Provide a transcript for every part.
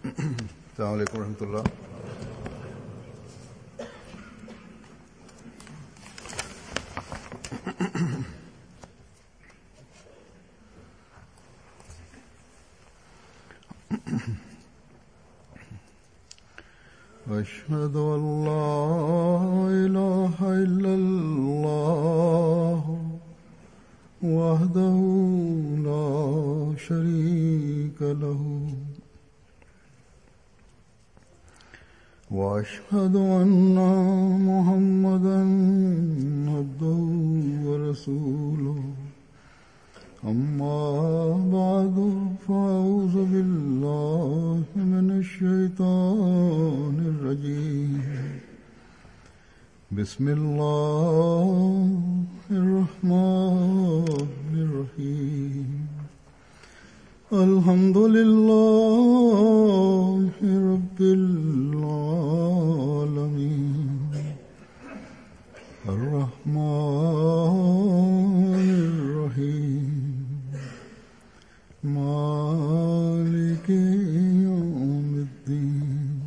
अस्सलाम वालेकुम रहमतुल्लाह। أشهد أن لا إله إلا الله وحده لا شريك له وأشهد أن محمدا عبده ورسوله أما بعد فأعوذ بالله من الشيطان الرجيم بسم الله الرحمن الرحيم الحمد لله رب العالمين الرحمن الرحيم مالك يوم الدين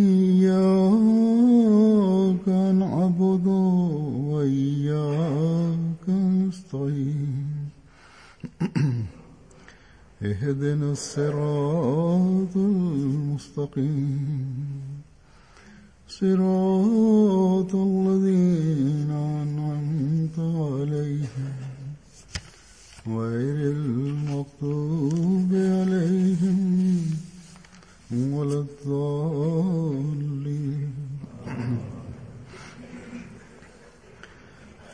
إياك نعبد وإياك نستعين اهدنا الصراط المستقيم صراط الذين أنعمت عليهم غير المغضوب عليهم ولا الضالين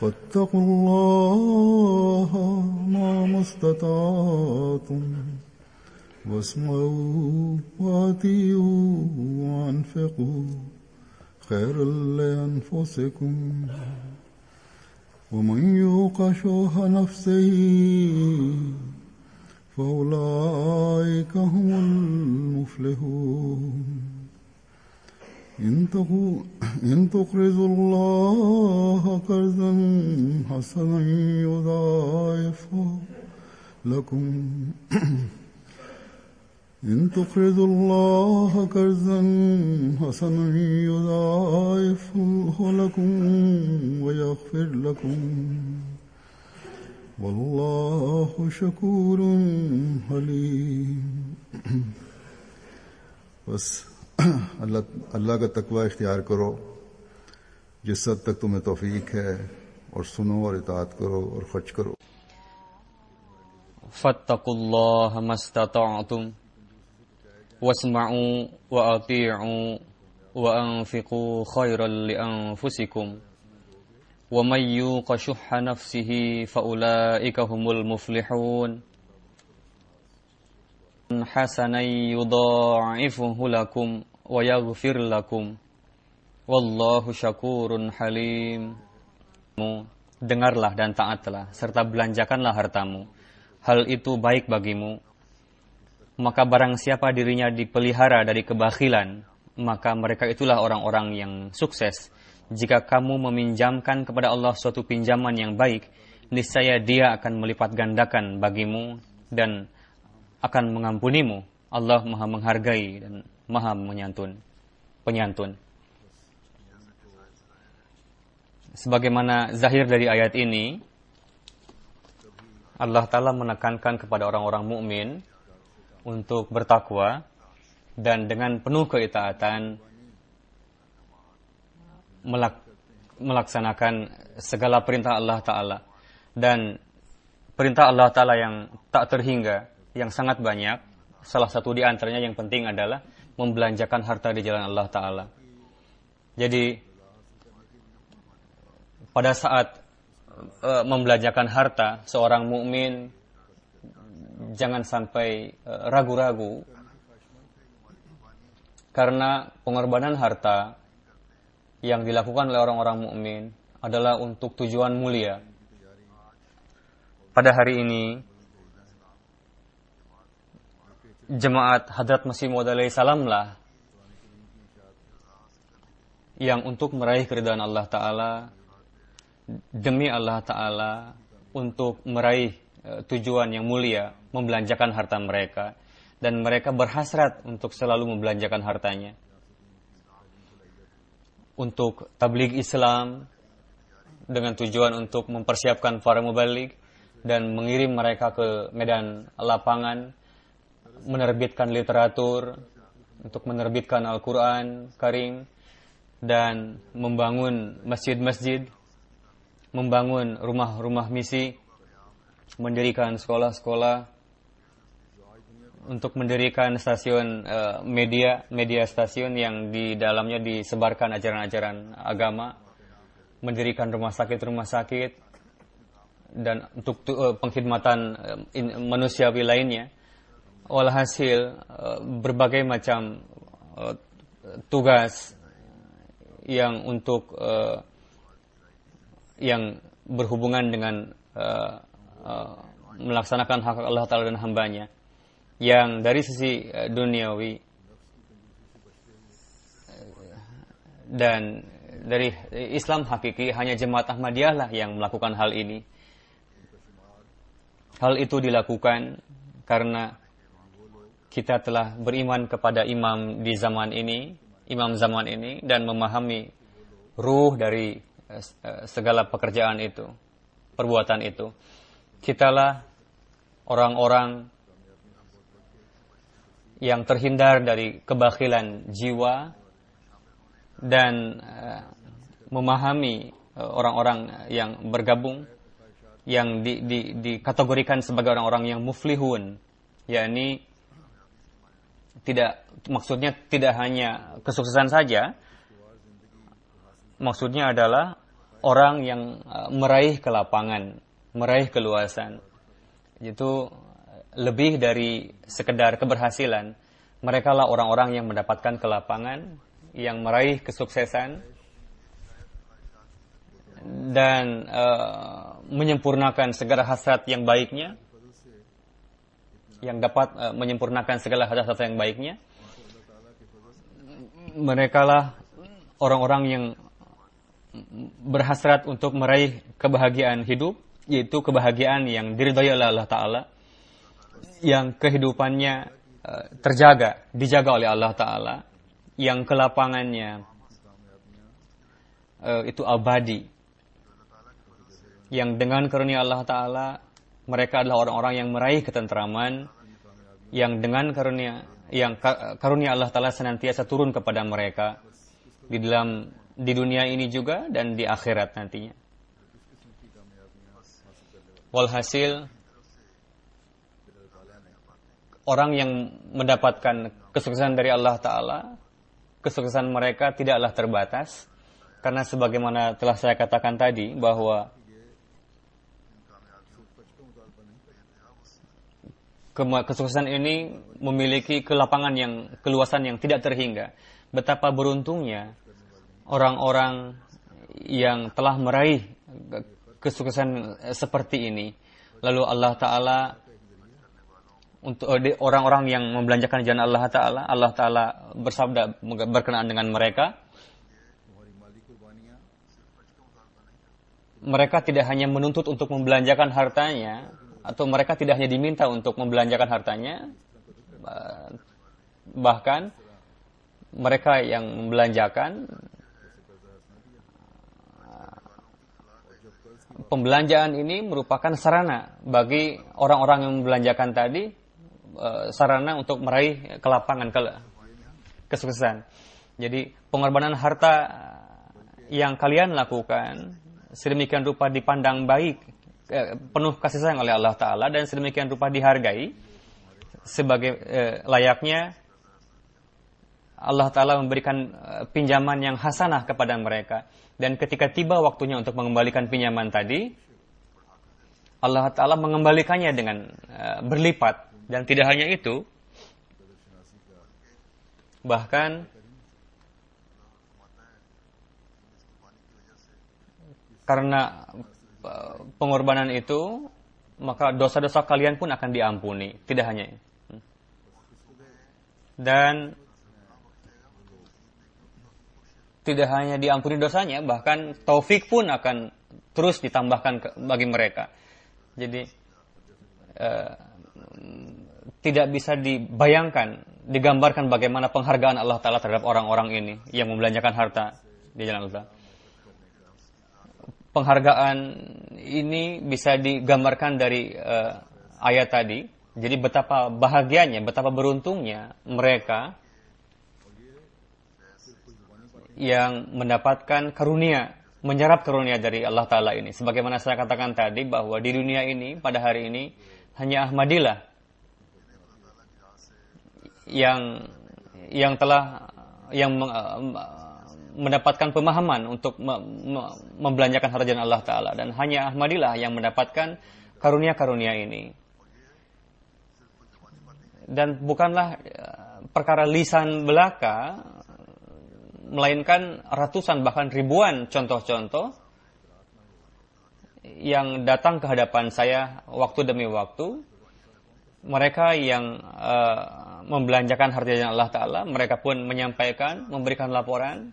فاتقوا الله ما استطعتم واسمعوا وأطيعوا وأنفقوا خيرا لأنفسكم ومن يوق شح نفسه فأولئك هم المفلحون إن تقرضوا الله قرضا حسنا يضاعفه لكم إن تقرضوا الله قرضا حسنا يضاعفه لكم ويغفر لكم والله شكور حليم. बस अल्लाह का तकवा इख्तियार करो जिस हद तक तुम्हें तौफीक है और सुनो और इताअत करो और खर्च करो. फत्तकुल्लाह मस्ततअतुम वस्मअू व अतीअू व अनफिकू खैरल लिअनफुसिकुम व मन युक़ शुह्ह नफ्सिही फउलाइका हुमुल मुफ्लिहून हसनन युदाइफुहु लकुम व यग़फिर लकुम वल्लाहु syukurun halim. Dengarlah dan taatlah serta belanjakanlah hartamu, hal itu baik bagimu. Maka barang siapa dirinya dipelihara dari kebakhilan, maka mereka itulah orang-orang yang sukses. Jika kamu meminjamkan kepada Allah suatu pinjaman yang baik, niscaya Dia akan melipat gandakan bagimu dan akan mengampunimu. Allah Maha menghargai dan Maha penyantun. Sebagaimana zahir dari ayat ini, Allah Ta'ala menekankan kepada orang-orang mukmin untuk bertakwa dan dengan penuh keitaatan melaksanakan segala perintah Allah Ta'ala. Dan perintah Allah Ta'ala yang tak terhingga, yang sangat banyak, salah satu di antaranya yang penting adalah membelanjakan harta di jalan Allah Ta'ala. Jadi pada saat membelanjakan harta, seorang mukmin jangan sampai ragu-ragu, karena pengorbanan harta yang dilakukan oleh orang-orang mukmin adalah untuk tujuan mulia. Pada hari ini, jemaat Hadrat Masih Maud alaihi salam lah yang untuk meraih keridhaan Allah Ta'ala, demi Allah Ta'ala, untuk meraih tujuan yang mulia, membelanjakan harta mereka. dan mereka berhasrat untuk selalu membelanjakan hartanya untuk tabligh Islam dengan tujuan untuk mempersiapkan para mubalik dan mengirim mereka ke medan lapangan, menerbitkan literatur, untuk menerbitkan Al-Quran Karim, dan membangun masjid-masjid, membangun rumah-rumah misi, mendirikan sekolah-sekolah, untuk mendirikan stasiun media stasiun yang di dalamnya disebarkan ajaran-ajaran agama, mendirikan rumah sakit, dan untuk pengkhidmatan manusiawi lainnya. Walhasil berbagai macam tugas yang yang berhubungan dengan melaksanakan hak Allah Ta'ala dan hambanya, yang dari sisi duniawi dan dari Islam hakiki hanya Jemaat Ahmadiyah lah yang melakukan hal ini. Hal itu dilakukan karena kita telah beriman kepada imam zaman ini, dan memahami ruh dari segala pekerjaan itu, perbuatan itu. Kitalah orang-orang yang terhindar dari kebakhilan jiwa dan memahami orang-orang yang bergabung, yang dikategorikan sebagai orang-orang yang muflihun, yakni maksudnya tidak hanya kesuksesan saja, maksudnya adalah orang yang meraih kelapangan, meraih keluasan. Itu lebih dari sekedar keberhasilan. Mereka lah orang-orang yang mendapatkan kelapangan, yang meraih kesuksesan, dan menyempurnakan segala hasrat yang baiknya, yang dapat menyempurnakan segala hasrat yang baiknya. Mereka lah orang-orang yang berhasrat untuk meraih kebahagiaan hidup, yaitu kebahagiaan yang diridhai oleh Allah Ta'ala, yang kehidupannya dijaga oleh Allah Ta'ala, yang kelapangannya itu abadi, yang dengan karunia Allah Ta'ala mereka adalah orang-orang yang meraih ketentraman, yang dengan karunia Allah Ta'ala senantiasa turun kepada mereka di dunia ini juga dan di akhirat nantinya. Walhasil, orang yang mendapatkan kesuksesan dari Allah Ta'ala, kesuksesan mereka tidaklah terbatas, karena sebagaimana telah saya katakan tadi, bahwa kesuksesan ini memiliki keluasan yang tidak terhingga. Betapa beruntungnya orang-orang yang telah meraih kesuksesan seperti ini. Lalu Allah Ta'ala, untuk orang-orang yang membelanjakan jalan Allah Ta'ala bersabda berkenaan dengan mereka, mereka tidak hanya menuntut untuk membelanjakan hartanya, atau mereka tidak hanya diminta untuk membelanjakan hartanya, bahkan mereka yang membelanjakan, pembelanjaan ini merupakan sarana bagi orang-orang yang membelanjakan tadi, sarana untuk meraih kelapangan, kesuksesan. Jadi pengorbanan harta yang kalian lakukan sedemikian rupa dipandang baik, penuh kasih sayang oleh Allah Ta'ala, dan sedemikian rupa dihargai sebagai layaknya Allah Ta'ala memberikan pinjaman yang hasanah kepada mereka. Dan ketika tiba waktunya untuk mengembalikan pinjaman tadi, Allah Ta'ala mengembalikannya dengan berlipat. Dan tidak hanya itu, bahkan karena pengorbanan itu, maka dosa-dosa kalian pun akan diampuni. Tidak hanya itu. Dan tidak hanya diampuni dosanya, bahkan taufik pun akan terus ditambahkan bagi mereka. Jadi tidak bisa dibayangkan, digambarkan bagaimana penghargaan Allah Ta'ala terhadap orang-orang ini yang membelanjakan harta di jalan Allah. Penghargaan ini bisa digambarkan dari ayat tadi. Jadi betapa bahagianya, betapa beruntungnya mereka yang mendapatkan karunia, menyerap karunia dari Allah Ta'ala ini. Sebagaimana saya katakan tadi bahwa di dunia ini, pada hari ini, hanya Ahmadilah yang telah mendapatkan pemahaman untuk membelanjakan harta jalan Allah Ta'ala. Dan hanya Ahmadilah yang mendapatkan karunia-karunia ini. Dan bukanlah perkara lisan belaka, melainkan ratusan bahkan ribuan contoh-contoh yang datang ke hadapan saya waktu demi waktu. Mereka yang membelanjakan harta jalan Allah Ta'ala, mereka pun menyampaikan, memberikan laporan,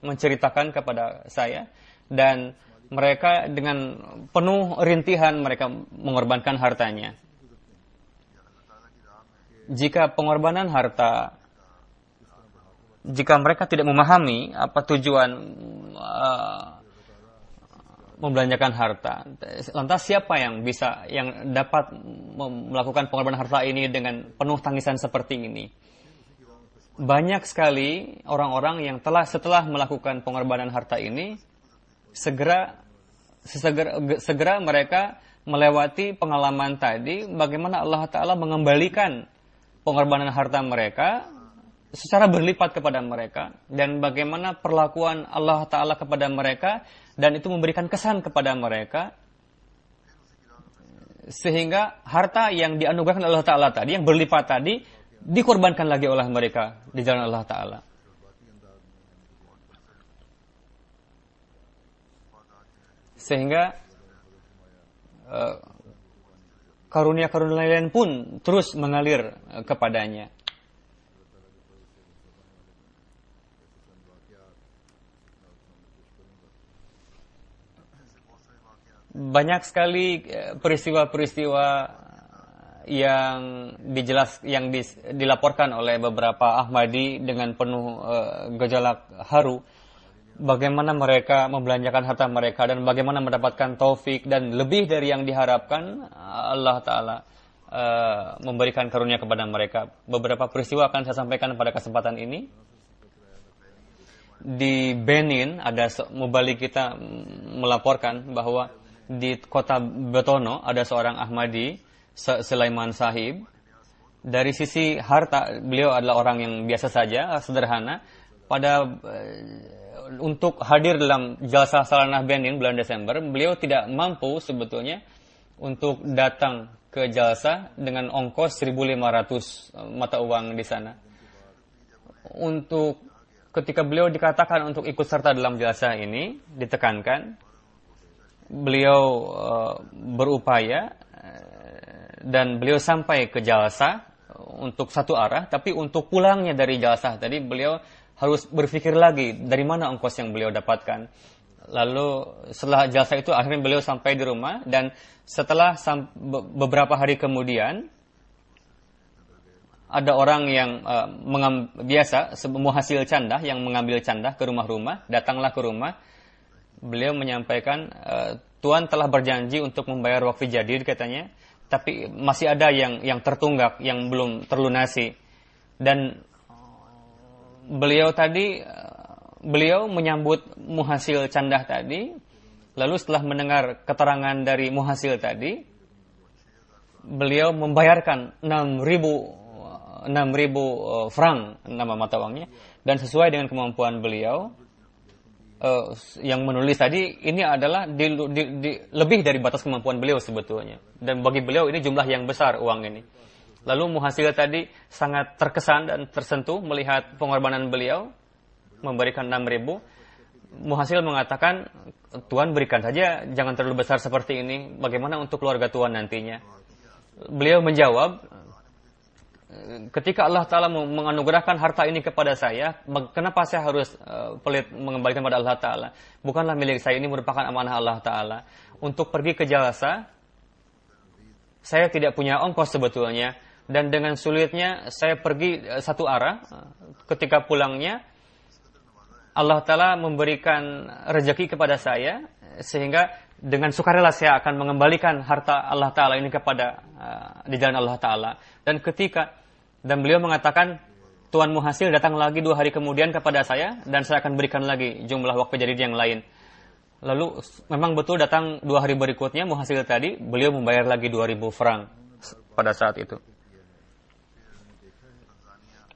menceritakan kepada saya, dan mereka dengan penuh rintihan mereka mengorbankan hartanya. Jika pengorbanan harta, jika mereka tidak memahami apa tujuan membelanjakan harta, lantas siapa yang dapat melakukan pengorbanan harta ini dengan penuh tangisan seperti ini? Banyak sekali orang-orang yang setelah melakukan pengorbanan harta ini segera mereka melewati pengalaman tadi, bagaimana Allah Ta'ala mengembalikan pengorbanan harta mereka secara berlipat kepada mereka, dan bagaimana perlakuan Allah Ta'ala kepada mereka, dan itu memberikan kesan kepada mereka, sehingga harta yang dianugerahkan Allah Ta'ala tadi, yang berlipat tadi, dikorbankan lagi oleh mereka di jalan Allah Ta'ala. Sehingga karunia-karunia lain pun terus mengalir kepadanya. Banyak sekali peristiwa-peristiwa yang dilaporkan oleh beberapa Ahmadi dengan penuh gejolak haru, bagaimana mereka membelanjakan harta mereka dan bagaimana mendapatkan taufik, dan lebih dari yang diharapkan Allah Ta'ala memberikan karunia kepada mereka. Beberapa peristiwa akan saya sampaikan pada kesempatan ini. Di Benin ada mubalik kita melaporkan bahwa di kota Betono ada seorang Ahmadi, Sulaiman Sahib. Dari sisi harta, beliau adalah orang yang biasa saja, sederhana. Untuk hadir dalam jalsa salanah Benin bulan Desember, beliau tidak mampu sebetulnya untuk datang ke jalsa dengan ongkos 1.500 mata uang di sana. Ketika beliau dikatakan untuk ikut serta dalam jalsa ini, ditekankan, beliau berupaya dan beliau sampai ke jalsa untuk satu arah, tapi untuk pulangnya dari jalsa tadi beliau harus berpikir lagi dari mana ongkos yang beliau dapatkan. Lalu setelah jalsa itu akhirnya beliau sampai di rumah, dan setelah beberapa hari kemudian ada orang yang biasa muhasil candah yang mengambil candah ke rumah-rumah, datanglah ke rumah. Beliau menyampaikan, Tuan telah berjanji untuk membayar wakfi jadid katanya, tapi masih ada yang tertunggak, yang belum terlunasi. Dan beliau menyambut muhasil candah tadi, lalu setelah mendengar keterangan dari muhasil tadi, beliau membayarkan 6.000 franc, nama mata uangnya, dan sesuai dengan kemampuan beliau, yang menulis tadi, ini adalah lebih dari batas kemampuan beliau sebetulnya. Dan bagi beliau ini jumlah yang besar uang ini. Lalu muhasil tadi sangat terkesan dan tersentuh melihat pengorbanan beliau, memberikan 6.000. Muhasil mengatakan, Tuan berikan saja, jangan terlalu besar seperti ini. Bagaimana untuk keluarga Tuan nantinya? Beliau menjawab, ketika Allah Ta'ala menganugerahkan harta ini kepada saya, kenapa saya harus pelit mengembalikan pada Allah Ta'ala? Bukanlah milik saya, ini merupakan amanah Allah Ta'ala. Untuk pergi ke jalsa, saya tidak punya ongkos sebetulnya, dan dengan sulitnya saya pergi satu arah. Ketika pulangnya, Allah Ta'ala memberikan rezeki kepada saya, sehingga dengan sukarela saya akan mengembalikan harta Allah Ta'ala ini kepada di jalan Allah Ta'ala. Dan beliau mengatakan, tuanmu hasil datang lagi 2 hari kemudian kepada saya, dan saya akan berikan lagi jumlah wakaf jadid yang lain. Lalu memang betul datang 2 hari berikutnya muhasil tadi, beliau membayar lagi 2.000 franc pada saat itu.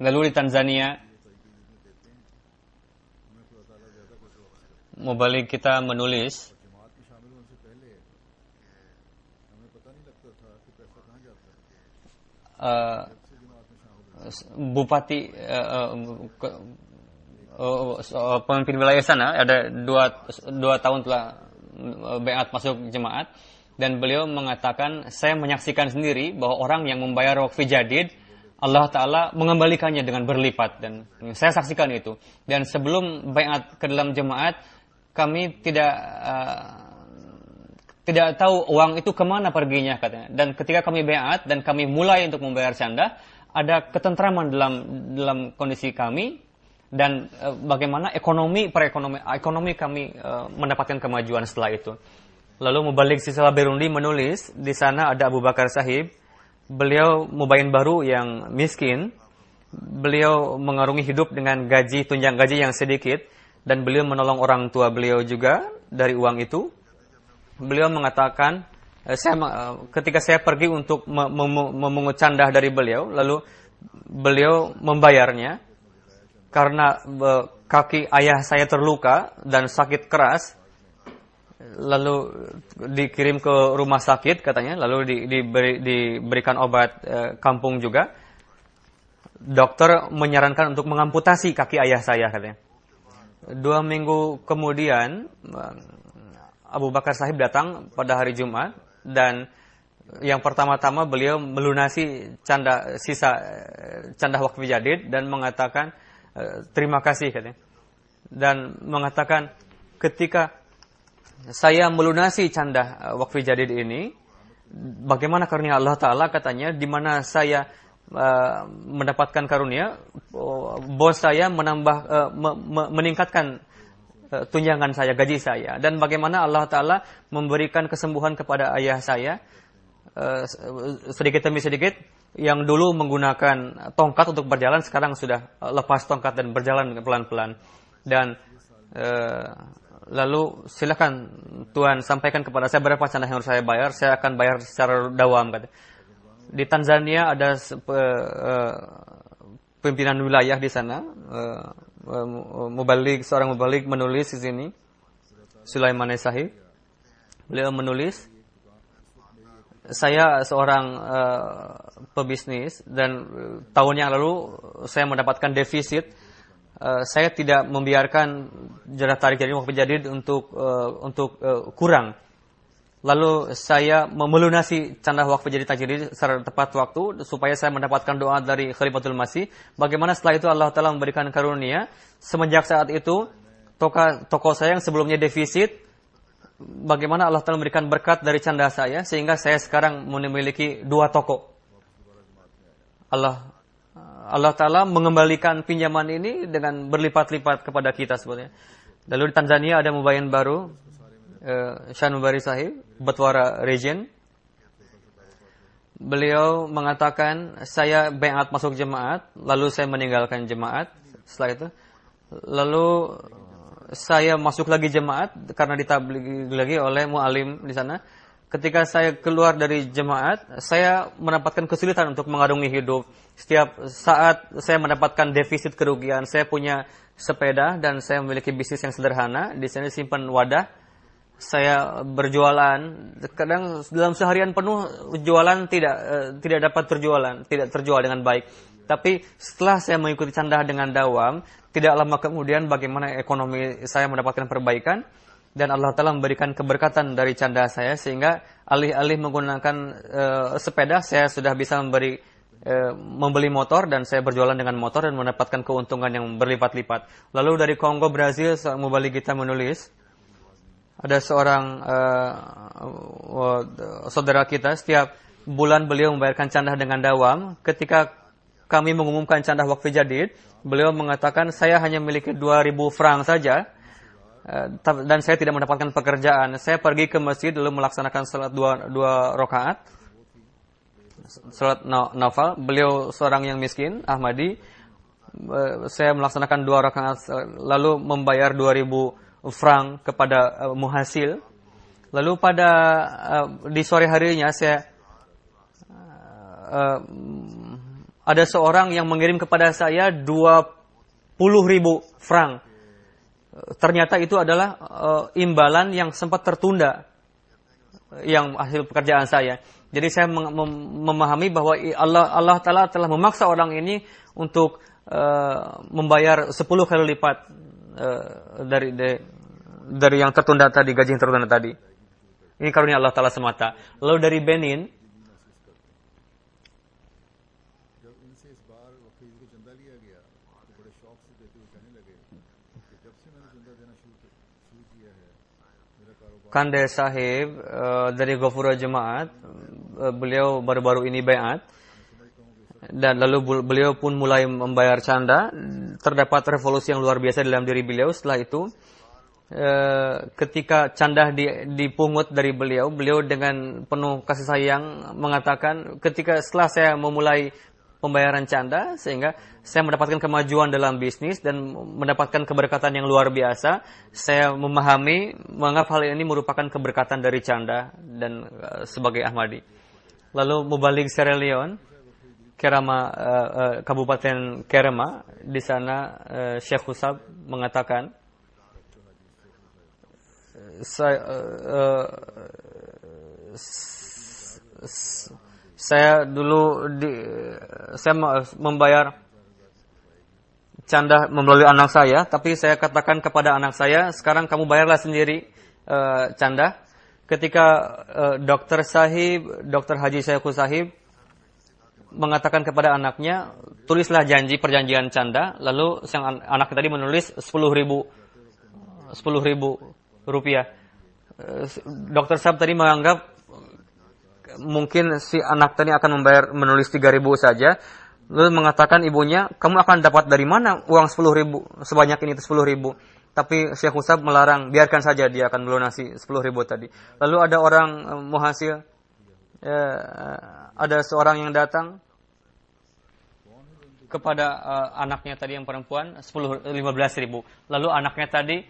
Lalu di Tanzania, mubalik kita menulis, bupati pemimpin wilayah sana ada 2 tahun telah baiat masuk jemaat, dan beliau mengatakan, saya menyaksikan sendiri bahwa orang yang membayar wakaf jadid Allah Ta'ala mengembalikannya dengan berlipat, dan saya saksikan itu. Dan sebelum baiat ke dalam jemaat, kami tidak tahu uang itu kemana perginya, katanya. Dan ketika kami baiat dan kami mulai untuk membayar canda, ada ketentraman dalam kondisi kami, dan bagaimana ekonomi kami mendapatkan kemajuan setelah itu. Lalu Mubalik Silsilah Berundi menulis, di sana ada Abu Bakar Sahib. Beliau mubayin baru yang miskin. Beliau mengarungi hidup dengan tunjangan gaji yang sedikit, dan beliau menolong orang tua beliau juga dari uang itu. Beliau mengatakan, ketika saya pergi untuk memungut candah dari beliau, lalu beliau membayarnya karena kaki ayah saya terluka dan sakit keras, lalu dikirim ke rumah sakit katanya, lalu diberikan obat kampung juga. Dokter menyarankan untuk mengamputasi kaki ayah saya, katanya. 2 minggu kemudian Abu Bakar Sahib datang pada hari Jumat, dan yang pertama-tama beliau melunasi sisa canda wakaf jadid dan mengatakan terima kasih, katanya. Dan mengatakan, ketika saya melunasi canda wakaf jadid ini, bagaimana karunia Allah Ta'ala, katanya, di mana saya mendapatkan karunia, bos saya meningkatkan tunjangan saya, gaji saya, dan bagaimana Allah Ta'ala memberikan kesembuhan kepada ayah saya sedikit demi sedikit. Yang dulu menggunakan tongkat untuk berjalan, sekarang sudah lepas tongkat dan berjalan pelan-pelan. Dan lalu silakan Tuhan sampaikan kepada saya berapa canda yang harus saya bayar, saya akan bayar secara dawam, kata. Di Tanzania ada pimpinan wilayah di sana, seorang mubalik menulis di sini, Sulaiman Sahib. Beliau menulis, saya seorang pebisnis, dan tahun yang lalu saya mendapatkan defisit. Saya tidak membiarkan jatah tarik jadid wakaf jadid untuk kurang. Lalu saya melunasi canda wakaf jadid tajdid secara tepat waktu, supaya saya mendapatkan doa dari Khalifatul Masih. Bagaimana setelah itu Allah Ta'ala memberikan karunia. Semenjak saat itu, toko saya yang sebelumnya defisit, bagaimana Allah Ta'ala memberikan berkat dari canda saya, sehingga saya sekarang memiliki 2 toko. Allah Ta'ala mengembalikan pinjaman ini dengan berlipat-lipat kepada kita sebetulnya. Lalu di Tanzania ada mubayin baru, Syah Nubari Sahib, Batwara Region. Beliau mengatakan, saya baiat masuk jemaat, lalu saya meninggalkan jemaat setelah itu. Lalu saya masuk lagi jemaat karena ditabligh lagi oleh mu'alim di sana. Ketika saya keluar dari jemaat, saya mendapatkan kesulitan untuk mengarungi hidup. Setiap saat saya mendapatkan defisit kerugian. Saya punya sepeda dan saya memiliki bisnis yang sederhana. Di sini simpan wadah. Saya berjualan. Kadang dalam seharian penuh jualan tidak dapat tidak terjual dengan baik. Tapi setelah saya mengikuti canda dengan dawam, tidak lama kemudian bagaimana ekonomi saya mendapatkan perbaikan, dan Allah Ta'ala memberikan keberkatan dari canda saya, sehingga alih-alih menggunakan sepeda, saya sudah bisa membeli motor, dan saya berjualan dengan motor dan mendapatkan keuntungan yang berlipat-lipat. Lalu dari Kongo, Brazil, mubalik kita menulis, ada seorang saudara kita, setiap bulan beliau membayarkan candah dengan dawam. Ketika kami mengumumkan candah wakfi jadid, beliau mengatakan saya hanya memiliki 2.000 franc saja dan saya tidak mendapatkan pekerjaan. Saya pergi ke masjid lalu melaksanakan salat dua rakaat, salat nafal. Beliau seorang yang miskin, Ahmadi. Saya melaksanakan 2 rakaat lalu membayar 2.000 franc kepada muhasil. Lalu pada di sore harinya saya ada seorang yang mengirim kepada saya 20.000 franc. Ternyata itu adalah imbalan yang sempat tertunda, yang hasil pekerjaan saya. Jadi saya memahami bahwa Allah Ta'ala telah memaksa orang ini untuk membayar 10 kali lipat dari yang tertunda tadi, gaji yang tertunda tadi. Ini karunia Allah Ta'ala semata. Lalu dari Benin, Kande Sahib dari Ghafura Jemaat, beliau baru-baru ini bayat, dan lalu beliau pun mulai membayar canda. Terdapat revolusi yang luar biasa dalam diri beliau setelah itu. Ketika candah dipungut dari beliau dengan penuh kasih sayang mengatakan, setelah saya memulai pembayaran canda, sehingga saya mendapatkan kemajuan dalam bisnis dan mendapatkan keberkatan yang luar biasa. Saya menganggap hal ini merupakan keberkatan dari canda dan sebagai Ahmadi. Lalu Mubalik Sierra Leone, Kerama, Kabupaten Kerema, di sana Syekh Husab mengatakan, saya membayar canda melalui anak saya, tapi saya katakan kepada anak saya, sekarang kamu bayarlah sendiri canda. Ketika Dr. Haji Syekhul Sahib mengatakan kepada anaknya, tulislah perjanjian canda, lalu sang anak tadi menulis 10.000 rupiah. Dr. Sahib tadi menganggap mungkin si anak tadi akan menulis 3.000 saja. Lalu mengatakan ibunya, kamu akan dapat dari mana uang 10.000 sebanyak ini, 10.000? Tapi Syekh Husab melarang, biarkan saja dia akan melunasi 10.000 tadi. Lalu ada orang muhasil, ada seorang yang datang kepada anaknya tadi yang perempuan 15.000. Lalu anaknya tadi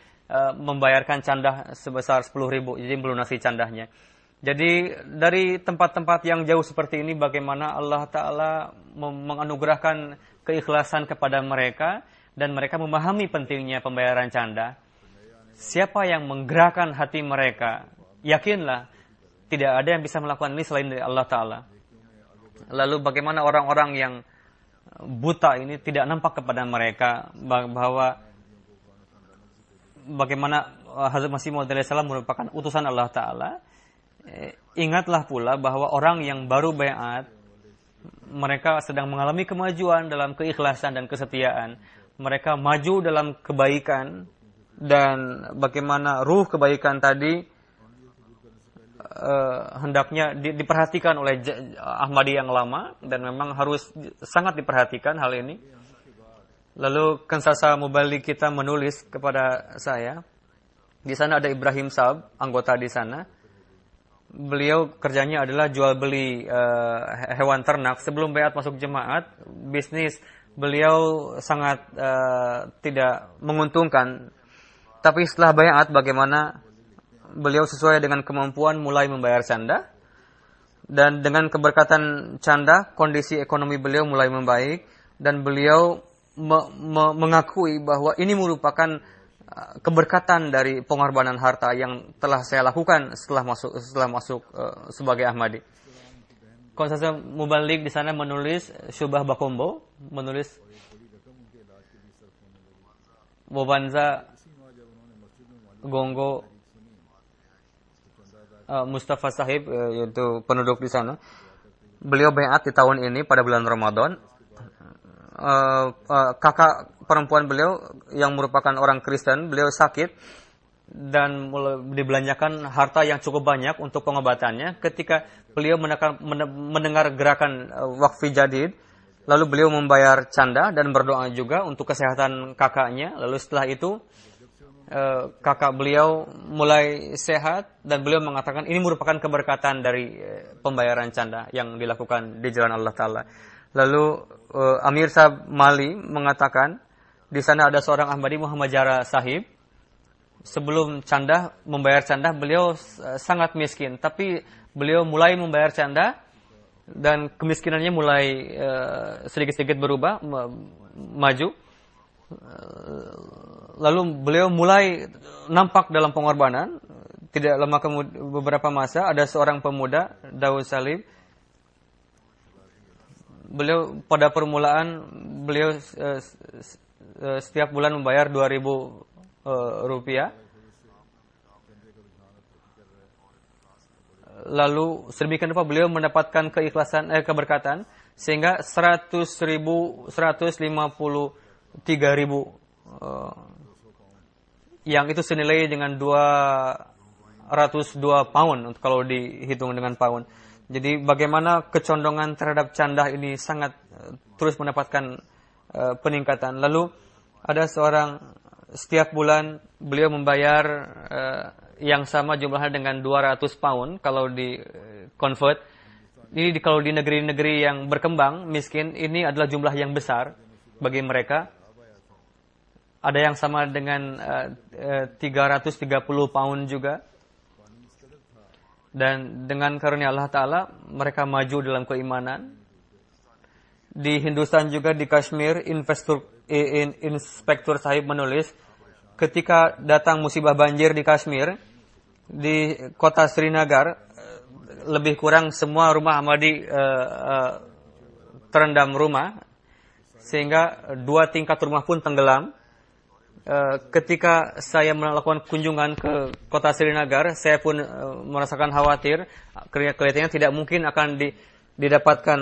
membayarkan candah sebesar 10.000, jadi melunasi candahnya. Jadi dari tempat-tempat yang jauh seperti ini, bagaimana Allah Ta'ala menganugerahkan keikhlasan kepada mereka, dan mereka memahami pentingnya pembayaran canda. Siapa yang menggerakkan hati mereka, yakinlah tidak ada yang bisa melakukan ini selain dari Allah Ta'ala. Lalu bagaimana orang-orang yang buta ini tidak nampak kepada mereka bahwa bagaimana Hazrat Masih Maud alaihissalam merupakan utusan Allah Ta'ala. Ingatlah pula bahwa orang yang baru baiat, mereka sedang mengalami kemajuan dalam keikhlasan dan kesetiaan. Mereka maju dalam kebaikan, dan bagaimana ruh kebaikan tadi hendaknya diperhatikan oleh Ahmadi yang lama, dan memang harus sangat diperhatikan hal ini. Lalu Kensasa Mubalik kita menulis kepada saya, di sana ada Ibrahim Sab, anggota di sana. Beliau kerjanya adalah jual beli hewan ternak. Sebelum baiat masuk jemaat, bisnis beliau sangat tidak menguntungkan. Tapi setelah baiat, bagaimana beliau sesuai dengan kemampuan mulai membayar canda, dan dengan keberkatan canda kondisi ekonomi beliau mulai membaik, dan beliau mengakui bahwa ini merupakan keberkatan dari pengorbanan harta yang telah saya lakukan setelah masuk sebagai Ahmadi. Konsesi Mubalik di sana menulis Syubah Bakombo, menulis Bobanza Gonggo Mustafa Sahib, yaitu penduduk di sana. Beliau baiat di tahun ini pada bulan Ramadan. Kakak perempuan beliau yang merupakan orang Kristen, beliau sakit, dan dibelanjakan harta yang cukup banyak untuk pengobatannya. Ketika beliau mendengar gerakan Waqfi Jadid, lalu beliau membayar canda dan berdoa juga untuk kesehatan kakaknya. Lalu setelah itu kakak beliau mulai sehat dan beliau mengatakan ini merupakan keberkatan dari pembayaran canda yang dilakukan di jalan Allah Ta'ala. Lalu Amir Sahib Mali mengatakan di sana ada seorang Ahmadi Muhammad Jara Sahib. Sebelum membayar canda beliau sangat miskin, tapi beliau mulai membayar canda dan kemiskinannya mulai sedikit-sedikit berubah, maju. Lalu beliau mulai nampak dalam pengorbanan. Tidak lama kemudian, beberapa masa, ada seorang pemuda, Daud Salim. Beliau pada permulaan, beliau setiap bulan membayar 2.000 rupiah. Lalu sedemikian rupa beliau mendapatkan keberkatan sehingga 153.000 yang itu senilai dengan 202 pound kalau dihitung dengan pound. Jadi bagaimana kecondongan terhadap canda ini sangat terus mendapatkan peningkatan. Lalu ada seorang setiap bulan beliau membayar yang sama jumlahnya dengan 200 pound kalau di convert. Ini kalau di negeri-negeri yang berkembang, miskin, ini adalah jumlah yang besar bagi mereka. Ada yang sama dengan 330 pound juga. Dan dengan karunia Allah Ta'ala, mereka maju dalam keimanan. Di Hindustan juga, di Kashmir, Inspektur Sahib menulis, ketika datang musibah banjir di Kashmir, di kota Srinagar, lebih kurang semua rumah Ahmadi terendam rumah, sehingga 2 tingkat rumah pun tenggelam. Ketika saya melakukan kunjungan ke kota Srinagar, saya pun merasakan khawatir, kelihatannya tidak mungkin akan didapatkan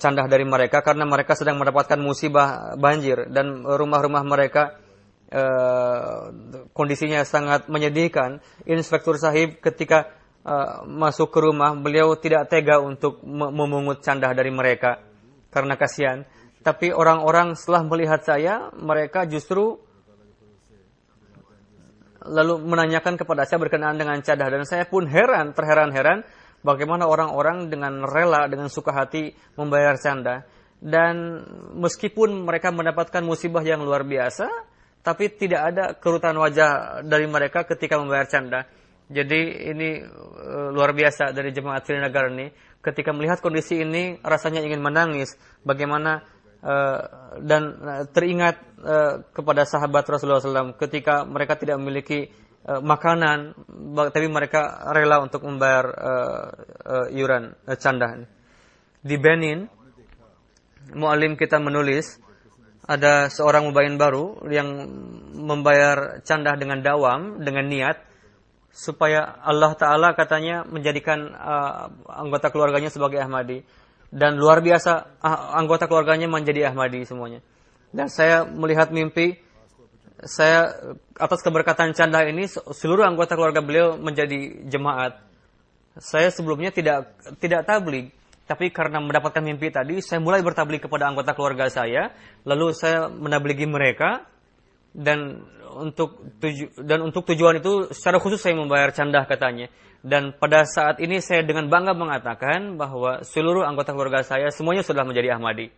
candah dari mereka karena mereka sedang mendapatkan musibah banjir dan rumah-rumah mereka kondisinya sangat menyedihkan. Inspektur Sahib ketika masuk ke rumah, beliau tidak tega untuk memungut candah dari mereka karena kasihan. Tapi orang-orang setelah melihat saya, mereka justru lalu menanyakan kepada saya berkenaan dengan candah, dan saya pun terheran-heran bagaimana orang-orang dengan rela, dengan suka hati membayar canda. Dan meskipun mereka mendapatkan musibah yang luar biasa, tapi tidak ada kerutan wajah dari mereka ketika membayar canda. Jadi ini luar biasa dari jemaat Srinagar ini. Ketika melihat kondisi ini, rasanya ingin menangis. Bagaimana dan teringat kepada sahabat Rasulullah SAW ketika mereka tidak memiliki makanan, tapi mereka rela untuk membayar iuran canda. Di Benin, mu'alim kita menulis, ada seorang mubayin baru yang membayar canda dengan dawam, dengan niat, supaya Allah Ta'ala katanya menjadikan anggota keluarganya sebagai Ahmadi. Dan luar biasa, anggota keluarganya menjadi Ahmadi semuanya. Dan saya melihat mimpi, saya atas keberkatan canda ini, seluruh anggota keluarga beliau menjadi jemaat. Saya sebelumnya tidak tabligh, tapi karena mendapatkan mimpi tadi, saya mulai bertabligh kepada anggota keluarga saya, lalu saya menablighi mereka, dan untuk tujuan itu secara khusus saya membayar candah katanya. Dan pada saat ini saya dengan bangga mengatakan bahwa seluruh anggota keluarga saya semuanya sudah menjadi Ahmadi.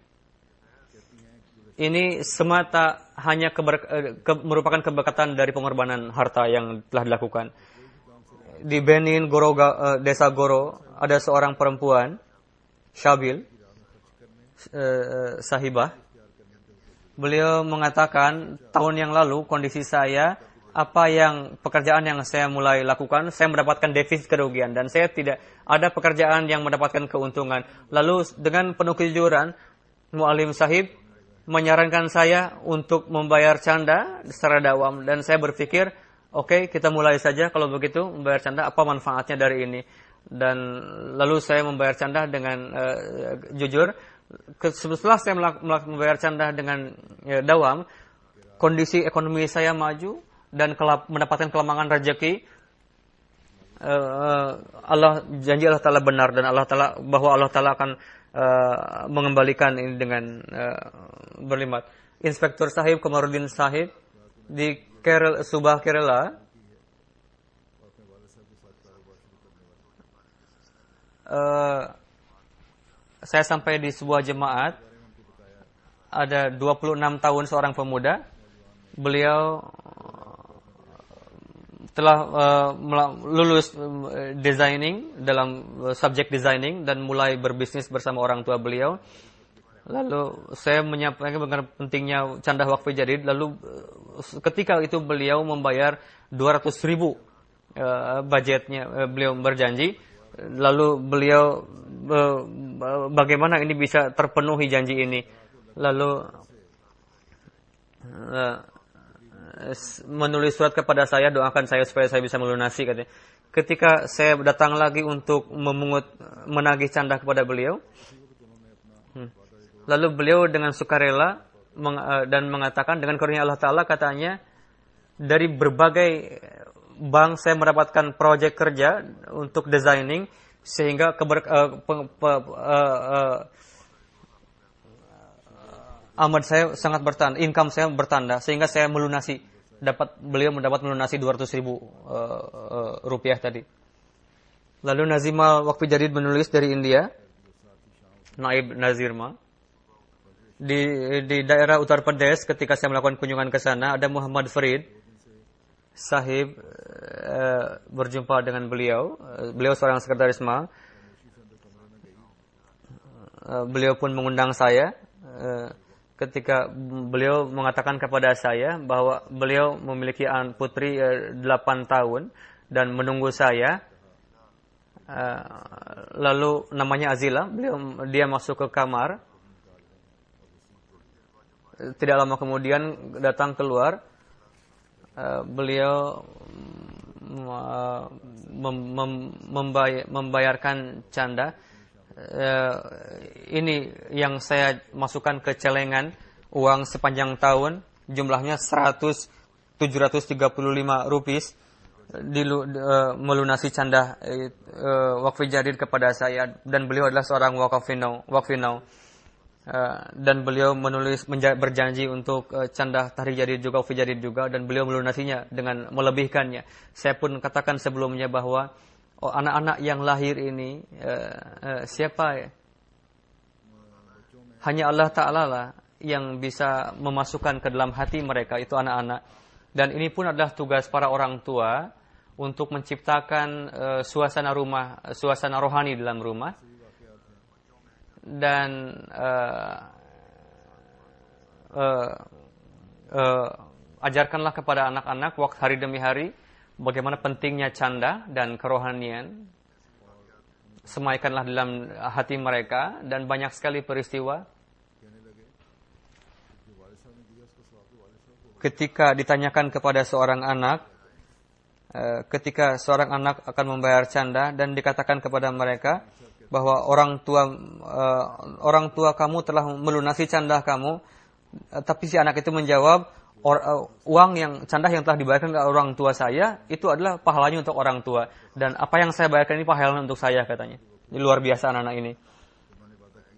Ini semata hanya merupakan keberkatan dari pengorbanan harta yang telah dilakukan. Di Benin, desa Goro, ada seorang perempuan, Syabil, sahibah. Beliau mengatakan, tahun yang lalu kondisi saya, pekerjaan yang saya mulai lakukan, saya mendapatkan defisit kerugian dan saya tidak ada pekerjaan yang mendapatkan keuntungan. Lalu dengan penuh kejujuran, Mu'alim Sahib menyarankan saya untuk membayar canda secara dawam, dan saya berpikir, oke, kita mulai saja kalau begitu membayar canda, apa manfaatnya dari ini. Dan lalu saya membayar canda dengan jujur. Setelah saya membayar canda dengan dawam, kondisi ekonomi saya maju, dan mendapatkan kelamangan rezeki, janji Allah Ta'ala benar, dan bahwa Allah Ta'ala akan mengembalikan ini dengan berlipat. Inspektur Sahib Komarudin Sahib di Subah, Kerala, saya sampai di sebuah jemaat, ada 26 tahun seorang pemuda. Beliau telah lulus designing dalam subjek designing dan mulai berbisnis bersama orang tua beliau. Lalu saya menyampaikan mengenai pentingnya canda wakfi jadid. Lalu ketika itu beliau membayar 200.000 budgetnya, beliau berjanji. Lalu beliau bagaimana ini bisa terpenuhi janji ini? Lalu menulis surat kepada saya, doakan saya supaya saya bisa melunasi, katanya. Ketika saya datang lagi untuk menagih canda kepada beliau, lalu beliau dengan sukarela dan mengatakan, dengan karunia Allah Ta'ala, katanya, dari berbagai bank saya mendapatkan proyek kerja untuk designing, sehingga amat saya sangat bertanda, income saya bertanda, sehingga saya beliau mendapat melunasi 200.000 rupiah tadi. Lalu Nazimal Wakfi Jadid menulis dari India, Naib Nazirma, di daerah Uttar Pradesh, ketika saya melakukan kunjungan ke sana, ada Muhammad Farid Sahib, berjumpa dengan beliau seorang sekretaris Ma. Beliau pun mengundang saya. Ketika beliau mengatakan kepada saya bahwa beliau memiliki putri 8 tahun dan menunggu saya. Lalu namanya Azila, dia masuk ke kamar. Tidak lama kemudian datang keluar. Beliau membayarkan canda. Ini yang saya masukkan ke celengan uang sepanjang tahun, jumlahnya 735 rupiah, melunasi canda wakfi jadid kepada saya, dan beliau adalah seorang wakfinau. Dan beliau berjanji untuk canda tahrir jadid juga, wakfi jadid juga, dan beliau melunasinya dengan melebihkannya. Saya pun katakan sebelumnya bahwa anak-anak yang lahir ini siapa ya? Hanya Allah Ta'ala lah yang bisa memasukkan ke dalam hati mereka, itu anak-anak. Dan ini pun adalah tugas para orang tua untuk menciptakan suasana rohani dalam rumah. Dan ajarkanlah kepada anak-anak waktu hari demi hari bagaimana pentingnya canda dan kerohanian. Semaikanlah dalam hati mereka, dan banyak sekali peristiwa ketika ditanyakan kepada seorang anak, ketika seorang anak akan membayar canda dan dikatakan kepada mereka bahwa orang tua kamu telah melunasi canda kamu, tapi si anak itu menjawab, uang yang canda yang telah dibayarkan ke orang tua saya itu adalah pahalanya untuk orang tua, dan apa yang saya bayarkan ini pahalanya untuk saya, katanya. Ini luar biasa anak-anak ini.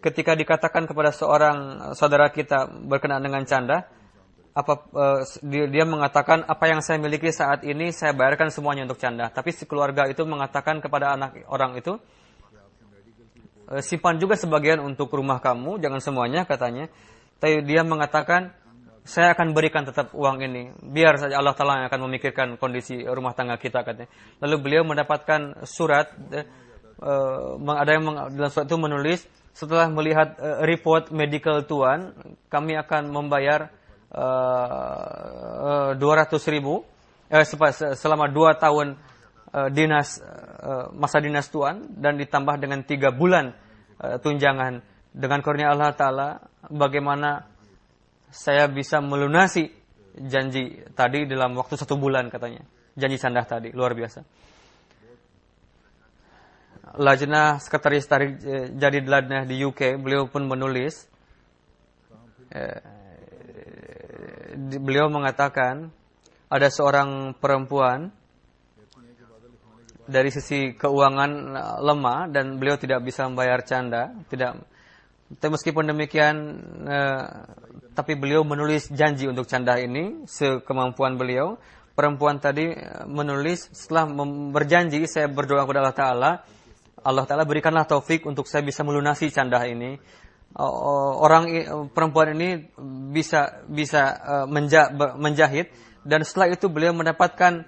Ketika dikatakan kepada seorang saudara kita berkenaan dengan canda, dia mengatakan, apa yang saya miliki saat ini saya bayarkan semuanya untuk canda. Tapi si keluarga itu mengatakan kepada anak orang itu, simpan juga sebagian untuk rumah kamu, jangan semuanya, katanya. Tapi dia mengatakan, saya akan berikan tetap uang ini, biar saja Allah Ta'ala yang akan memikirkan kondisi rumah tangga kita, katanya. Lalu beliau mendapatkan surat, ada yang dalam surat itu menulis, setelah melihat report medical tuan, kami akan membayar 200.000 selama 2 tahun masa dinas tuan, dan ditambah dengan 3 bulan tunjangan. Dengan karunia Allah Ta'ala, bagaimana saya bisa melunasi janji tadi dalam waktu 1 bulan, katanya. Janji canda tadi, luar biasa. Lajnah Sekretaris Tahrir Jadid Ladnah di UK, beliau pun menulis, beliau mengatakan, ada seorang perempuan dari sisi keuangan lemah dan beliau tidak bisa membayar canda, tapi meskipun demikian tapi beliau menulis janji untuk canda ini sekemampuan beliau. Perempuan tadi menulis setelah berjanji, saya berdoa kepada Allah Ta'ala, Allah Ta'ala berikanlah taufik untuk saya bisa melunasi canda ini. Perempuan ini bisa menjahit, dan setelah itu beliau mendapatkan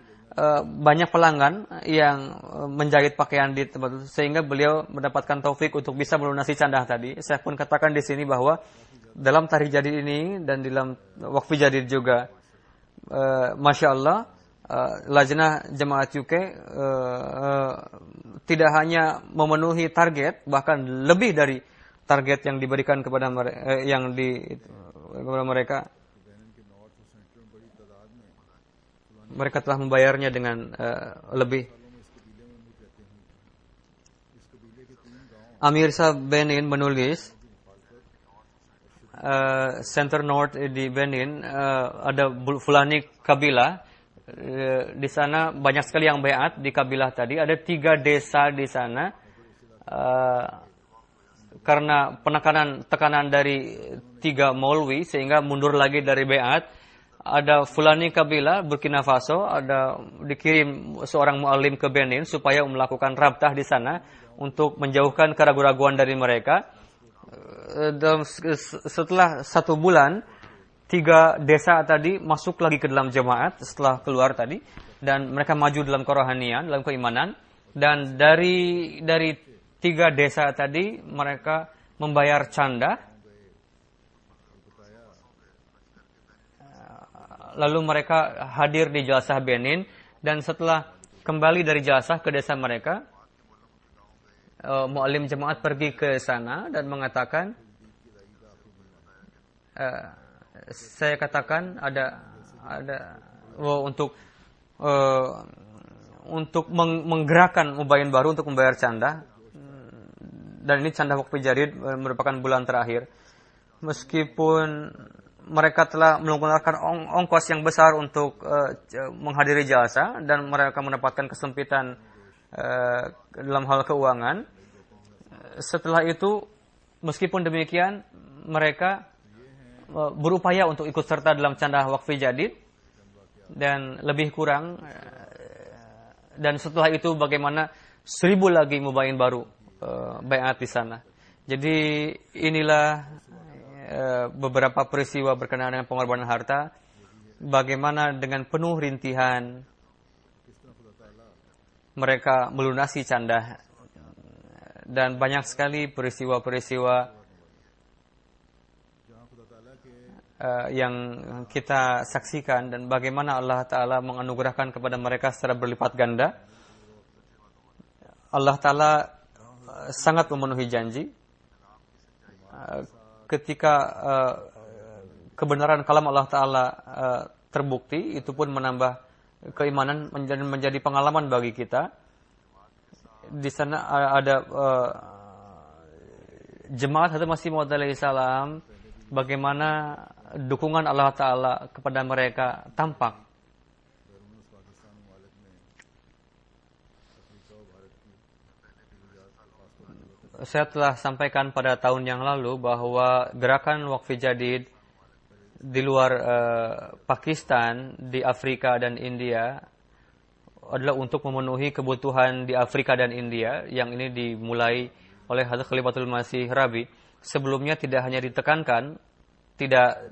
banyak pelanggan yang menjahit pakaian di tempat itu, sehingga beliau mendapatkan taufik untuk bisa melunasi canda tadi. Saya pun katakan di sini bahwa dalam Tarikh Jadid ini dan dalam Waqf Jadid juga, Masya Allah, Lajnah Jamaat UK tidak hanya memenuhi target, bahkan lebih dari target yang diberikan kepada mereka. Mereka telah membayarnya dengan lebih. Amir Shah Benin menulis, Center North di Benin ada Fulani Kabilah, di sana banyak sekali yang beat di kabilah tadi. Ada 3 desa di sana, karena tekanan dari 3 Maulwi sehingga mundur lagi dari beat. Ada Fulani Kabilah Burkina Faso, ada dikirim seorang muallim ke Benin supaya melakukan rabtah di sana untuk menjauhkan keraguan-raguan dari mereka. Setelah 1 bulan, 3 desa tadi masuk lagi ke dalam jemaat setelah keluar tadi, dan mereka maju dalam kerohanian, dalam keimanan. Dan dari 3 desa tadi mereka membayar canda. Lalu mereka hadir di Jalsah Benin, dan setelah kembali dari Jalsah ke desa mereka, muallim jemaat pergi ke sana dan mengatakan, saya katakan untuk menggerakkan mubayin baru untuk membayar canda, dan ini canda Waqf Jadid merupakan bulan terakhir. Meskipun mereka telah mengeluarkan ongkos yang besar untuk menghadiri jalsa, dan mereka mendapatkan kesempitan dalam hal keuangan. Setelah itu, meskipun demikian, mereka berupaya untuk ikut serta dalam canda Waqf Jadid, dan lebih kurang. Dan setelah itu bagaimana 1000 lagi mubayin baru baiat di sana. Jadi inilah beberapa peristiwa berkenaan dengan pengorbanan harta, bagaimana dengan penuh rintihan mereka melunasi canda, dan banyak sekali peristiwa-peristiwa yang kita saksikan, dan bagaimana Allah Ta'ala menganugerahkan kepada mereka secara berlipat ganda. Allah Ta'ala sangat memenuhi janji. Ketika kebenaran kalam Allah Ta'ala terbukti, itu pun menambah keimanan, menjadi pengalaman bagi kita. Di sana ada jemaat Hadrat Masih Maud alaihi salam, bagaimana dukungan Allah Ta'ala kepada mereka tampak. Saya telah sampaikan pada tahun yang lalu bahwa gerakan Waqf Jadid di luar Pakistan, di Afrika dan India adalah untuk memenuhi kebutuhan di Afrika dan India, yang ini dimulai oleh Hadrat Khalifatul Masih Rabi. Sebelumnya tidak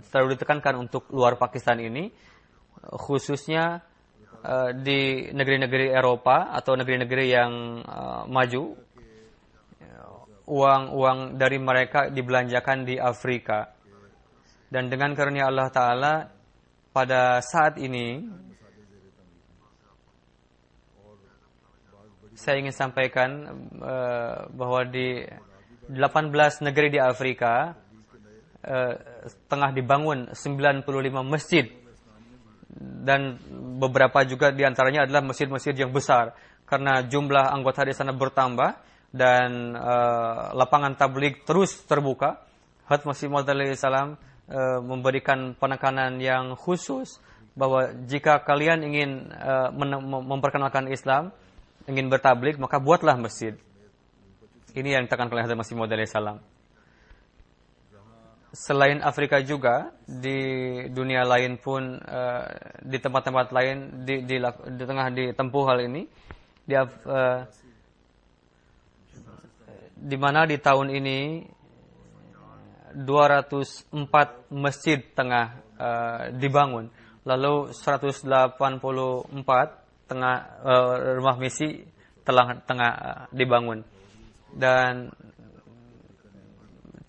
terlalu ditekankan untuk luar Pakistan ini, khususnya di negeri-negeri Eropa atau negeri-negeri yang maju. Uang dari mereka dibelanjakan di Afrika. Dan dengan karunia Allah Ta'ala, pada saat ini saya ingin sampaikan bahwa di 18 negeri di Afrika tengah dibangun 95 masjid, dan beberapa juga diantaranya adalah masjid-masjid yang besar, karena jumlah anggota di sana bertambah dan lapangan tabligh terus terbuka. Hadrat Masih Maud alaihi salam memberikan penekanan yang khusus bahwa jika kalian ingin memperkenalkan Islam, ingin bertablik, maka buatlah masjid. Ini yang ditekankan oleh Hazrat Masih Maud alaihissalam. Selain Afrika juga, di dunia lain pun, di tempat-tempat lain di tengah ditempuh hal ini, di mana di tahun ini 204 masjid tengah dibangun, lalu 184 rumah misi tengah dibangun. Dan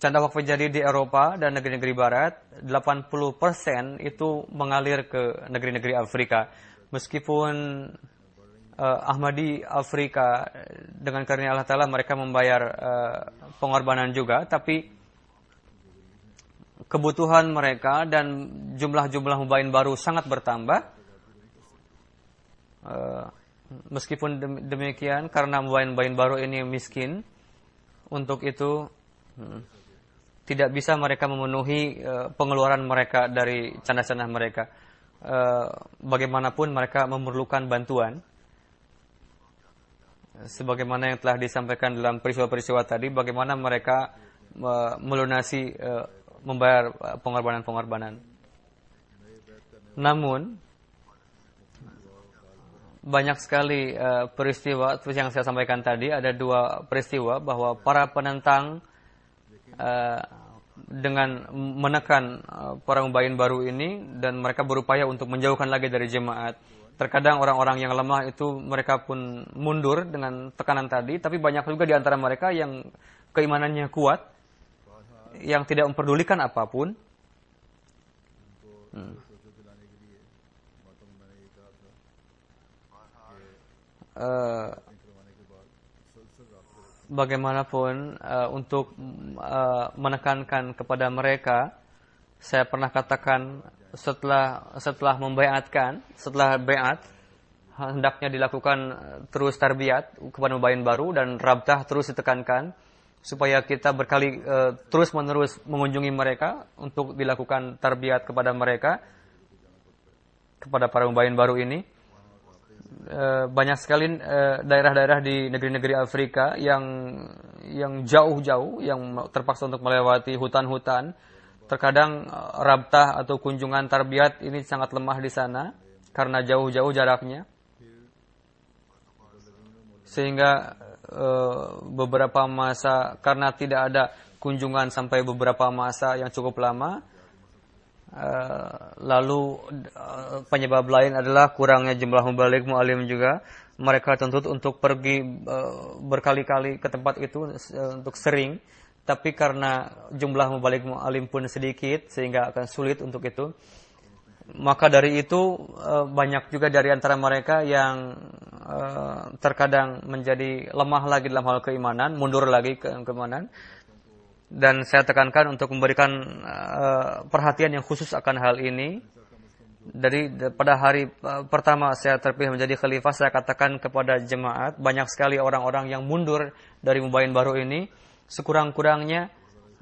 canda wakaf jadi di Eropa dan negeri-negeri Barat, 80% itu mengalir ke negeri-negeri Afrika. Meskipun Ahmadi Afrika dengan karunia Allah Ta'ala mereka membayar pengorbanan juga, tapi kebutuhan mereka dan jumlah mubain baru sangat bertambah. Meskipun demikian, karena mubain baru ini miskin, untuk itu tidak bisa mereka memenuhi pengeluaran mereka dari canda-canda mereka. Bagaimanapun mereka memerlukan bantuan. Sebagaimana yang telah disampaikan dalam peristiwa-peristiwa tadi, bagaimana mereka melunasi, membayar pengorbanan-pengorbanan. Namun banyak sekali peristiwa seperti yang saya sampaikan tadi. Ada dua peristiwa bahwa para penentang dengan menekan para mubayin baru ini, dan mereka berupaya untuk menjauhkan lagi dari jemaat. Terkadang orang-orang yang lemah itu mereka pun mundur dengan tekanan tadi, tapi banyak juga di antara mereka yang keimanannya kuat, yang tidak memperdulikan apapun. Bagaimanapun untuk menekankan kepada mereka, saya pernah katakan setelah membaiatkan, setelah baiat hendaknya dilakukan terus tarbiyat kepada mubayin baru, dan rabtah terus ditekankan supaya kita terus menerus mengunjungi mereka untuk dilakukan tarbiyat kepada mereka, kepada para mubayin baru ini. Banyak sekali daerah-daerah di negeri-negeri Afrika yang jauh-jauh, yang terpaksa untuk melewati hutan-hutan. Terkadang rabtah atau kunjungan tarbiyat ini sangat lemah di sana karena jauh-jauh jaraknya, sehingga beberapa masa, karena tidak ada kunjungan sampai beberapa masa yang cukup lama. Lalu penyebab lain adalah kurangnya jumlah mubalik mu'alim juga. Mereka tuntut untuk pergi berkali-kali ke tempat itu untuk sering, tapi karena jumlah mubalik mu'alim pun sedikit sehingga akan sulit untuk itu. Maka dari itu banyak juga dari antara mereka yang terkadang menjadi lemah lagi dalam hal keimanan, mundur lagi ke keimanan. Dan saya tekankan untuk memberikan perhatian yang khusus akan hal ini. Pada hari pertama saya terpilih menjadi khalifah, saya katakan kepada jemaat, banyak sekali orang-orang yang mundur dari mubayin baru ini. Sekurang-kurangnya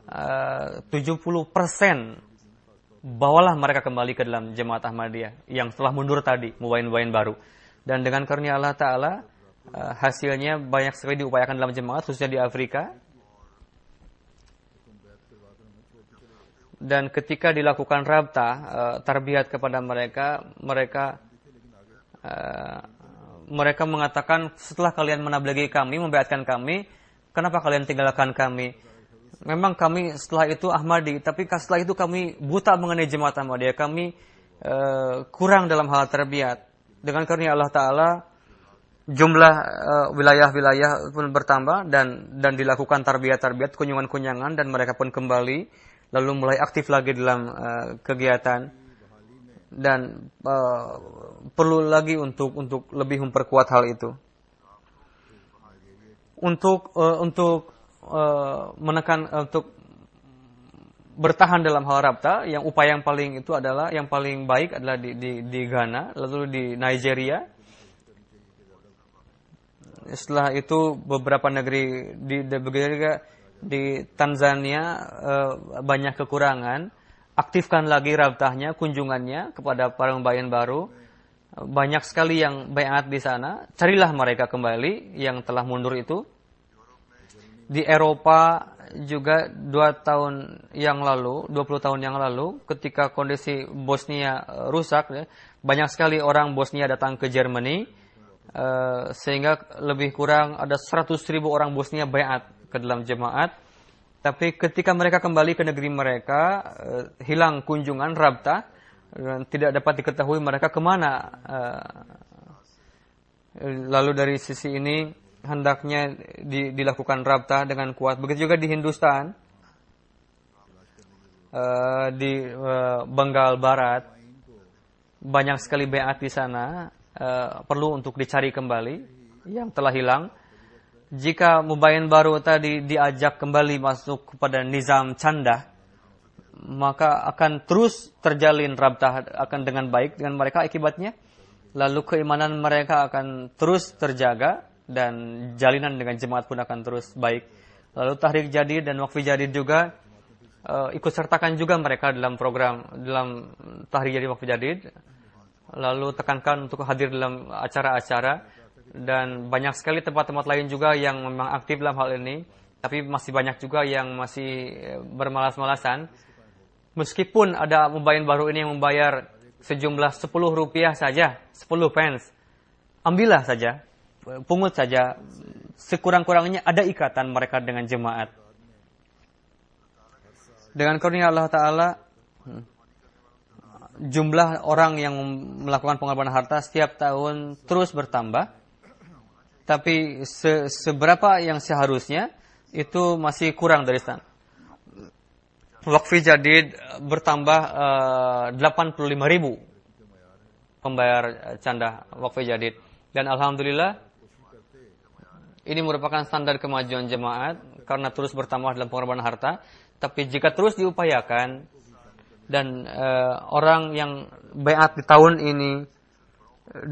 70% bawalah mereka kembali ke dalam jemaat Ahmadiyah yang telah mundur tadi, mubayin baru. Dan dengan karunia Allah Ta'ala, hasilnya banyak sekali diupayakan dalam jemaat, khususnya di Afrika. Dan ketika dilakukan rabtah, tarbiyat kepada mereka mengatakan, setelah kalian menabligi kami, membaiatkan kami, kenapa kalian tinggalkan kami? Memang kami setelah itu Ahmadi, tapi setelah itu kami buta mengenai jemaat Ahmadiyah, kami kurang dalam hal tarbiyat. Dengan karunia Allah Ta'ala, jumlah wilayah-wilayah pun bertambah dan dilakukan tarbiyat, kunjungan-kunjungan, dan mereka pun kembali. Lalu mulai aktif lagi dalam kegiatan, dan perlu lagi untuk lebih memperkuat hal itu. Untuk menekan, untuk bertahan dalam hal rabta, yang upaya yang paling baik adalah di Ghana, lalu di Nigeria. Setelah itu beberapa negeri di Tanzania banyak kekurangan, aktifkan lagi rabtahnya, kunjungannya kepada para mubayin baru. Banyak sekali yang baiat di sana. Carilah mereka kembali yang telah mundur itu. Di Eropa juga 20 tahun yang lalu, ketika kondisi Bosnia rusak, banyak sekali orang Bosnia datang ke Germany, sehingga lebih kurang ada 100.000 orang Bosnia baiat ke dalam jemaat. Tapi ketika mereka kembali ke negeri mereka, hilang kunjungan rabtah, tidak dapat diketahui mereka kemana. Lalu dari sisi ini hendaknya dilakukan rabtah dengan kuat. Begitu juga di Hindustan, di Bengal Barat, banyak sekali baiat di sana. Perlu untuk dicari kembali yang telah hilang. Jika mubayin baru tadi diajak kembali masuk kepada nizam canda, maka akan terus terjalin rabtah akan dengan baik dengan mereka akibatnya. Lalu keimanan mereka akan terus terjaga dan jalinan dengan jemaat pun akan terus baik. Lalu Tahrik Jadid dan Waqfi Jadid juga ikut sertakan juga mereka dalam program dalam Tahrik Jadid Waqfi Jadid. Lalu tekankan untuk hadir dalam acara-acara, dan banyak sekali tempat-tempat lain juga yang memang aktif dalam hal ini. Tapi masih banyak juga yang masih bermalas-malasan. Meskipun ada mubayin baru ini yang membayar sejumlah 10 rupiah saja, 10 pence, ambillah saja, pungut saja. Sekurang-kurangnya ada ikatan mereka dengan jemaat. Dengan karunia Allah Ta'ala, jumlah orang yang melakukan pengorbanan harta setiap tahun terus bertambah. Tapi seberapa yang seharusnya itu masih kurang dari sana. Waqfi Jadid bertambah 85.000 pembayar canda Waqfi Jadid. Dan Alhamdulillah, ini merupakan standar kemajuan jemaat karena terus bertambah dalam pengorbanan harta. Tapi jika terus diupayakan dan orang yang baiat di tahun ini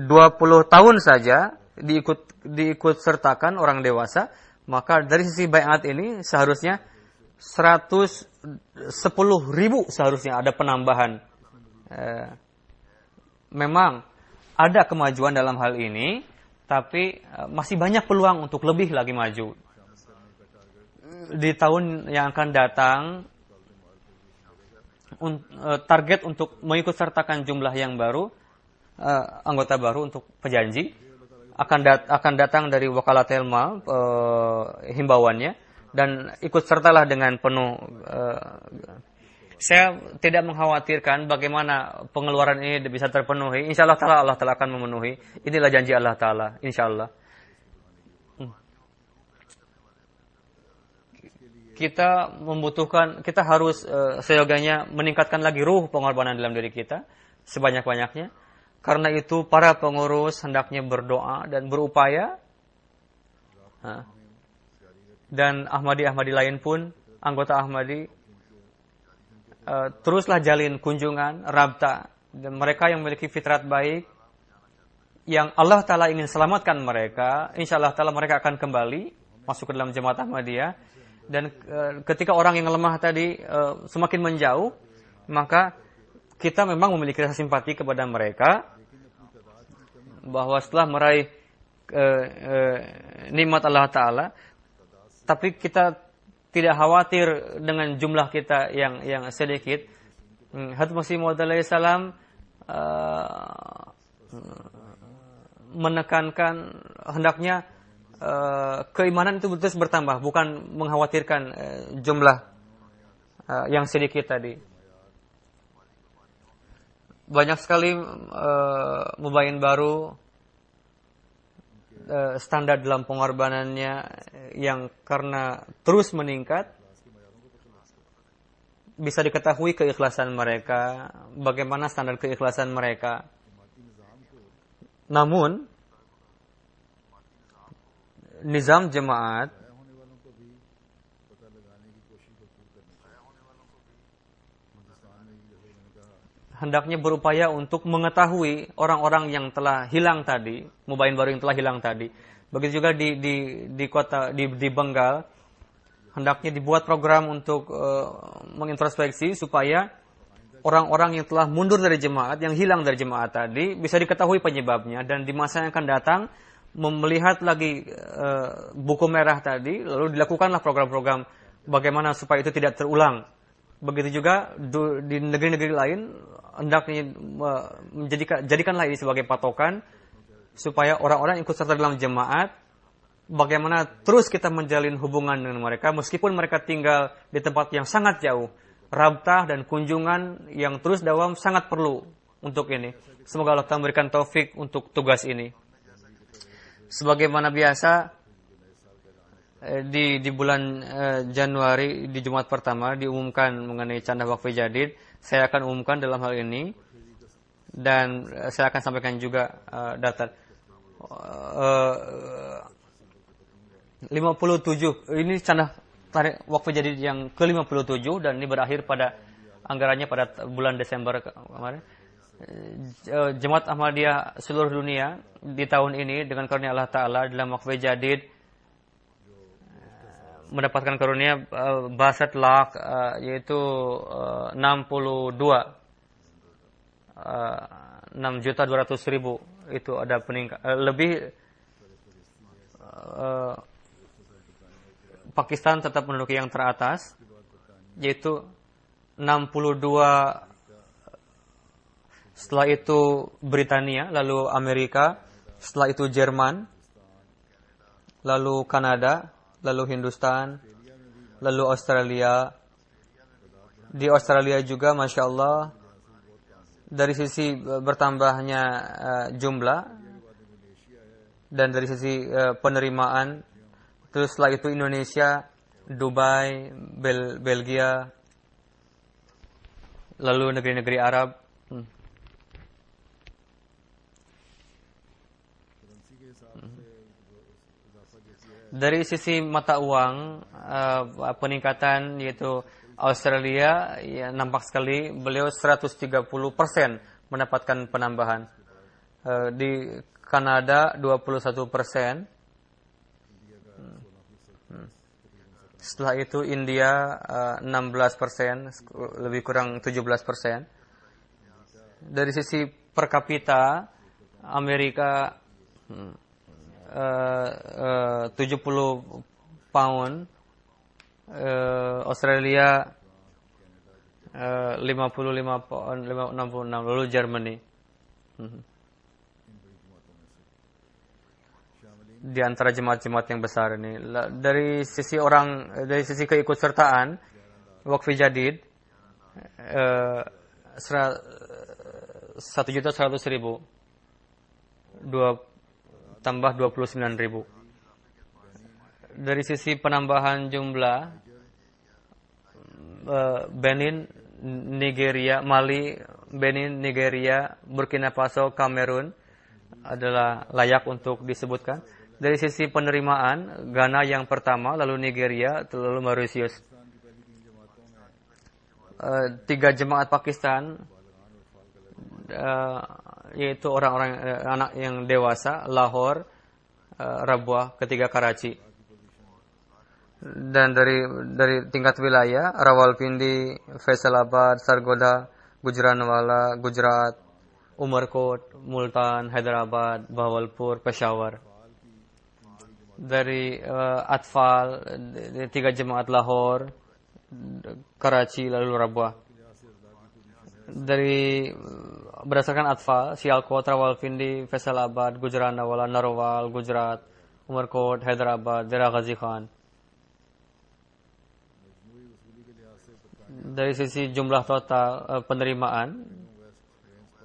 20 tahun saja diikut sertakan orang dewasa, maka dari sisi baiat ini seharusnya 110.000 seharusnya ada penambahan. Memang ada kemajuan dalam hal ini, tapi masih banyak peluang untuk lebih lagi maju. Di tahun yang akan datang, target untuk mengikut sertakan jumlah yang baru, anggota baru untuk pejanji akan datang dari Wakalatul Mal, himbauannya, dan ikut sertalah dengan penuh. Saya tidak mengkhawatirkan bagaimana pengeluaran ini bisa terpenuhi. Insya Allah Ta'ala, Allah Ta'ala akan memenuhi. Inilah janji Allah Ta'ala, insya Allah. Kita harus seyoganya meningkatkan lagi ruh pengorbanan dalam diri kita sebanyak-banyaknya. Karena itu para pengurus hendaknya berdoa dan berupaya. Dan Ahmadi lain pun, anggota Ahmadi, teruslah jalin kunjungan, rabta. Dan mereka yang memiliki fitrat baik, yang Allah Ta'ala ingin selamatkan mereka, insya Allah Ta'ala mereka akan kembali masuk ke dalam jemaat Ahmadiyah. Dan ketika orang yang lemah tadi semakin menjauh, maka kita memang memiliki rasa simpati kepada mereka, bahwa setelah meraih nikmat Allah Ta'ala, tapi kita tidak khawatir dengan jumlah kita yang sedikit. Hadrat Masih Maud alaihi salam menekankan hendaknya keimanan itu terus bertambah, bukan mengkhawatirkan jumlah yang sedikit tadi. Banyak sekali mubayin baru standar dalam pengorbanannya yang karena terus meningkat, bisa diketahui keikhlasan mereka, bagaimana standar keikhlasan mereka. Namun nizam jemaat hendaknya berupaya untuk mengetahui orang-orang yang telah hilang tadi, mubayin baru yang telah hilang tadi. Begitu juga di kota di Bengal, hendaknya dibuat program untuk mengintrospeksi supaya orang-orang yang telah mundur dari jemaat, yang hilang dari jemaat tadi, bisa diketahui penyebabnya, dan di masa yang akan datang, melihat lagi buku merah tadi, lalu dilakukanlah program-program bagaimana supaya itu tidak terulang. Begitu juga di negeri-negeri lain, hendaknya jadikanlah ini sebagai patokan, supaya orang-orang ikut serta dalam jemaat, bagaimana terus kita menjalin hubungan dengan mereka, meskipun mereka tinggal di tempat yang sangat jauh. Rabtah dan kunjungan yang terus dawam sangat perlu untuk ini. Semoga Allah memberikan taufik untuk tugas ini. Sebagaimana biasa, di bulan Januari, di Jumat pertama, diumumkan mengenai canda wakfi jadid. Saya akan umumkan dalam hal ini. Dan saya akan sampaikan juga data. 57, ini canda tarik wakfu jadid yang ke-57, dan ini berakhir pada anggarannya pada bulan Desember kemarin. Jemaat Ahmadiyah seluruh dunia di tahun ini dengan karunia Allah Ta'ala dalam wakfu jadid mendapatkan karunia basat lak, yaitu 62 6.200.000. Itu ada peningkat lebih. Pakistan tetap menduduki yang teratas, yaitu 62. Setelah itu Britania, lalu Amerika, setelah itu Jerman, lalu Kanada, lalu Hindustan, lalu Australia. Di Australia juga, Masya Allah, dari sisi bertambahnya jumlah, dan dari sisi penerimaan. Terus setelah itu Indonesia, Dubai, Belgia, lalu negeri-negeri Arab. Dari sisi mata uang, peningkatan yaitu Australia, ya, nampak sekali beliau 130% mendapatkan penambahan. Di Kanada 21%. Setelah itu India 16%, lebih kurang 17%. Dari sisi per kapita, Amerika 70 pound, Australia 55 pound, 66, lalu Germany. Di antara jemaat-jemaat yang besar ini. Dari sisi keikutsertaan wakfi jadid 1.100.000 tambah 29.000. Dari sisi penambahan jumlah, Benin, Nigeria, Mali, Benin, Nigeria, Burkina Faso, Kamerun adalah layak untuk disebutkan. Dari sisi penerimaan, Ghana yang pertama, lalu Nigeria, lalu Mauritius. 3 jemaat Pakistan, yaitu orang-orang anak yang dewasa, Lahore, Rabwah, ketiga Karachi. Dan dari tingkat wilayah, Rawalpindi, Faisalabad, Sargodha, Gujranwala, Gujarat, Umarkot, Multan, Hyderabad, Bahawalpur, Peshawar. Dari Atfal, 3 jemaat Lahore, Karachi, lalu Rabwah. Berdasarkan Atfal, Sialkot, Rawalpindi, Faisalabad, Gujranwala, Narwal, Gujarat, Umarkot, Hyderabad, Dera Ghazi Khan. Dari sisi jumlah total penerimaan,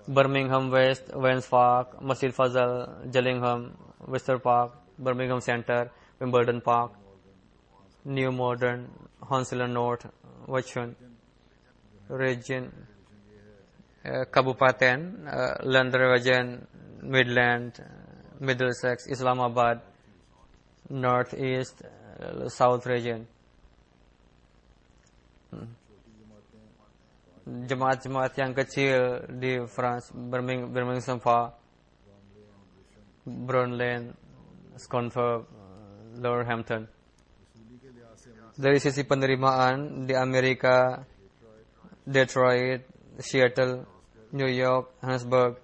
Birmingham West, Wens Park, Masjid Fazal, Gillingham, Wester Park, Birmingham Center, Wimbledon Park, New Modern, Hounslow North, Watchung, Region, Kabupaten, London Region, Midland, Middlesex, Islamabad, North East, South Region. Jemaat-jemaat yang kecil di France, Birmingham Safa, Brownlane, Scunthorpe, Lower Hampton. Dari sisi penerimaan di Amerika, Detroit, Seattle, New York, Johannesburg,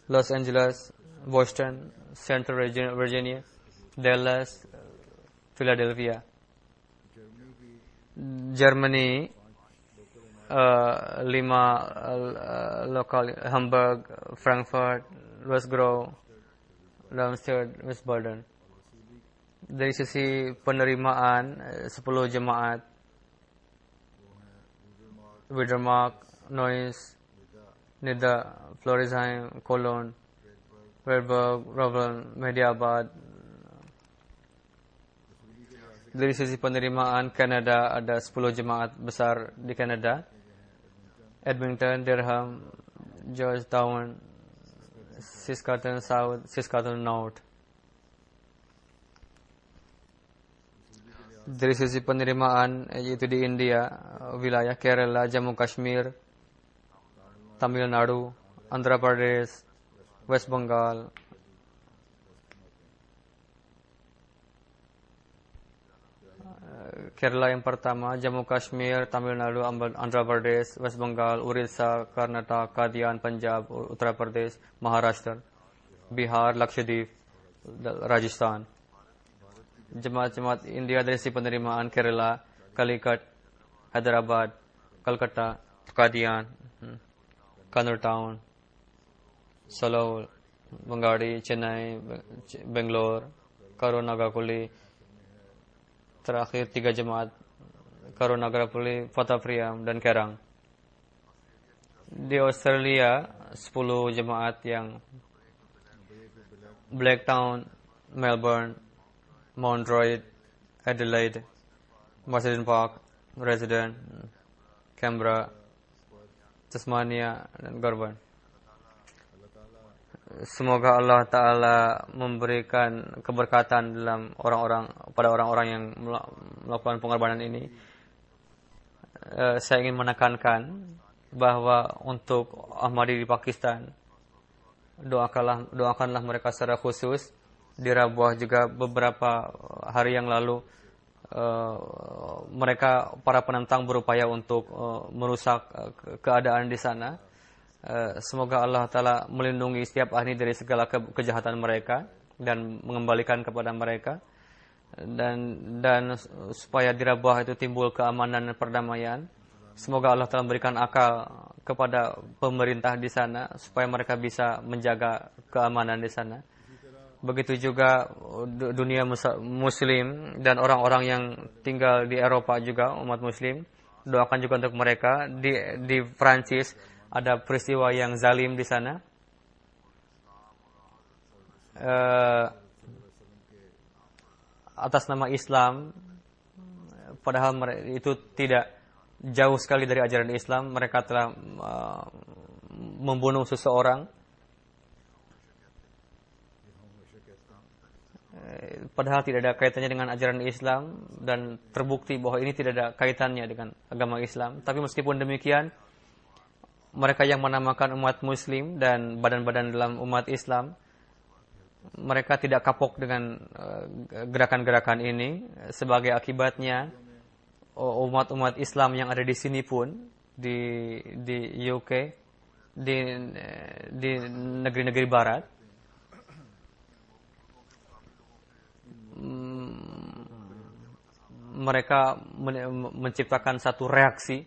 Los Angeles, Boston, Central Virginia, Dallas, Philadelphia. Germany, 5 lokal, Hamburg, Frankfurt, Westgrove, Darmstadt, Wiesbaden. Dari sisi penerimaan 10 jemaat, Widermark, Neuss, Nida, Florisheim, Cologne, Freiburg, Rouen, Mediabad. Dari sisi penerimaan Kanada ada 10 jemaat besar di Kanada, Edmonton, Durham, Georgetown, Saskatoon South, Saskatoon North. Dari sisi penerimaan yaitu di India, wilayah Kerala, Jammu Kashmir, Tamil Nadu, Andhra Pradesh, West Bengal. Kerala yang pertama, Jammu Kashmir, Tamil Nadu, Andhra Pradesh, West Bengal, Orissa, Karnataka, Kadian, Punjab, Uttar Pradesh, Maharashtra, Bihar, Lakshadweep, Rajasthan. Jemaat-jemaat India dari sisi penerimaan Kerala, Calicut, Hyderabad, Calcutta, Kadian, Kannur Town, Salol, Bangadi, Chennai, Bangalore, Karunagapalli. Terakhir 3 jemaat Karunagapalli, Fatehpur dan Kerang. Di Australia 10 jemaat yang Blacktown, Melbourne, Mount Druitt, Adelaide, Marsden Park, Resident, Canberra, Tasmania, dan Goulburn. Semoga Allah Ta'ala memberikan keberkatan dalam pada orang-orang yang melakukan pengorbanan ini. Saya ingin menekankan bahwa untuk Ahmadi di Pakistan, doakanlah mereka secara khusus. Di Rabuah juga beberapa hari yang lalu mereka para penentang berupaya untuk merusak keadaan di sana. Semoga Allah Ta'ala melindungi setiap ahli dari segala kejahatan mereka dan mengembalikan kepada mereka, dan supaya di Rabuah itu timbul keamanan dan perdamaian. Semoga Allah Ta'ala memberikan akal kepada pemerintah di sana supaya mereka bisa menjaga keamanan di sana. Begitu juga dunia muslim dan orang-orang yang tinggal di Eropa juga, umat muslim. Doakan juga untuk mereka. Di Prancis ada peristiwa yang zalim di sana. Atas nama Islam, padahal itu tidak jauh sekali dari ajaran Islam. Mereka telah membunuh seseorang, padahal tidak ada kaitannya dengan ajaran Islam, dan terbukti bahwa ini tidak ada kaitannya dengan agama Islam. Tapi meskipun demikian, mereka yang menamakan umat muslim dan badan-badan dalam umat Islam, mereka tidak kapok dengan gerakan-gerakan ini. Sebagai akibatnya, umat-umat Islam yang ada di sini pun, di UK, di negeri-negeri barat, mereka menciptakan satu reaksi.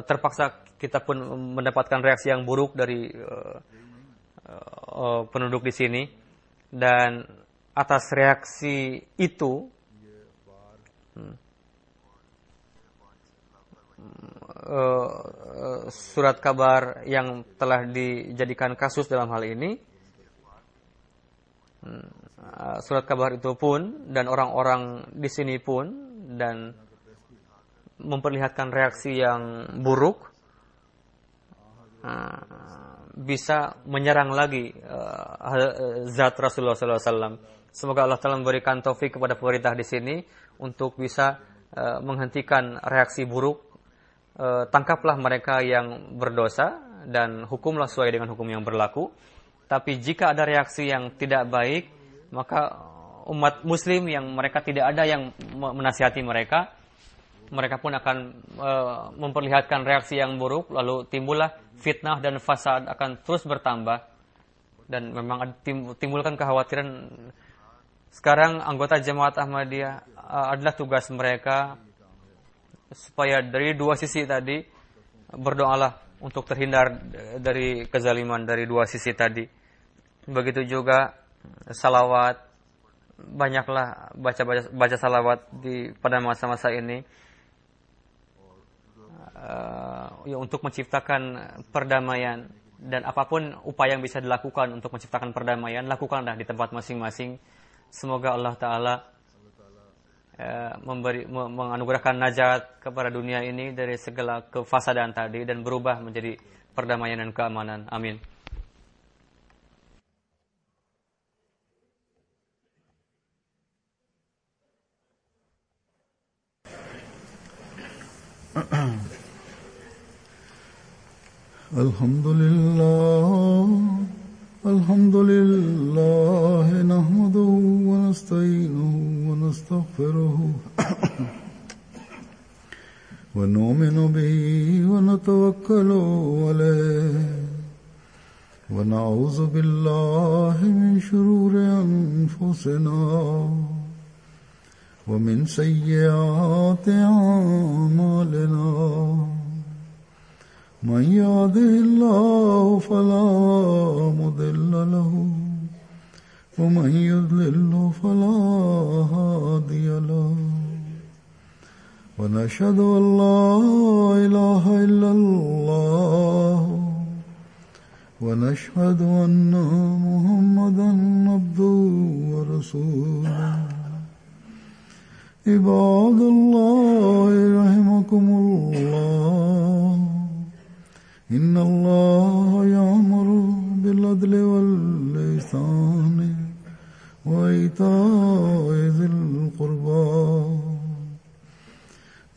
Terpaksa kita pun mendapatkan reaksi yang buruk dari penduduk di sini, dan atas reaksi itu surat kabar yang telah dijadikan kasus dalam hal ini, surat kabar itu pun dan orang-orang di sini pun dan memperlihatkan reaksi yang buruk, bisa menyerang lagi zat Rasulullah SAW. Semoga Allah Ta'ala memberikan taufik kepada pemerintah di sini untuk bisa menghentikan reaksi buruk. Tangkaplah mereka yang berdosa dan hukumlah sesuai dengan hukum yang berlaku. Tapi jika ada reaksi yang tidak baik, maka umat muslim yang mereka tidak ada yang menasihati mereka, mereka pun akan memperlihatkan reaksi yang buruk, lalu timbullah fitnah dan fasad akan terus bertambah. Dan memang timbulkan kekhawatiran. Sekarang anggota Jamaat Ahmadiyah adalah tugas mereka supaya dari dua sisi tadi berdoalah untuk terhindar dari kezaliman dari dua sisi tadi. Begitu juga salawat, banyaklah baca salawat pada masa-masa ini untuk menciptakan perdamaian, dan apapun upaya yang bisa dilakukan untuk menciptakan perdamaian, lakukanlah di tempat masing-masing. Semoga Allah Ta'ala menganugerahkan najat kepada dunia ini dari segala kefasadan tadi dan berubah menjadi perdamaian dan keamanan. Amin. Alhamdulillah nahmaduhu wa nasta'inuhu wa nastaghfiruhu wa nu'minu bihi wa natawakkalu alayhi wa na'udzu billahi min shururi anfusina wa min sayyiati a'malina. من يهده الله فلا مضل له ومن يضلل فلا هادي له ونشهد أن لا إله إلا الله ونشهد أن محمدا عبده ورسوله عباد الله رحمكم الله إن الله يأمر بالعدل والإحسان وإيتاء ذي القربى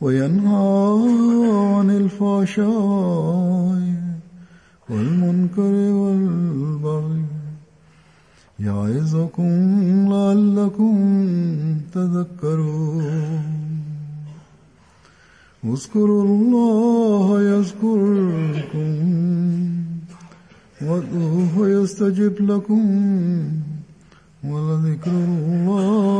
وينهى عن الفحشاء والمنكر والبغي يعظكم لعلكم تذكرون اذكروا الله يذكركم وادعوه يستجب لكم ولذكر الله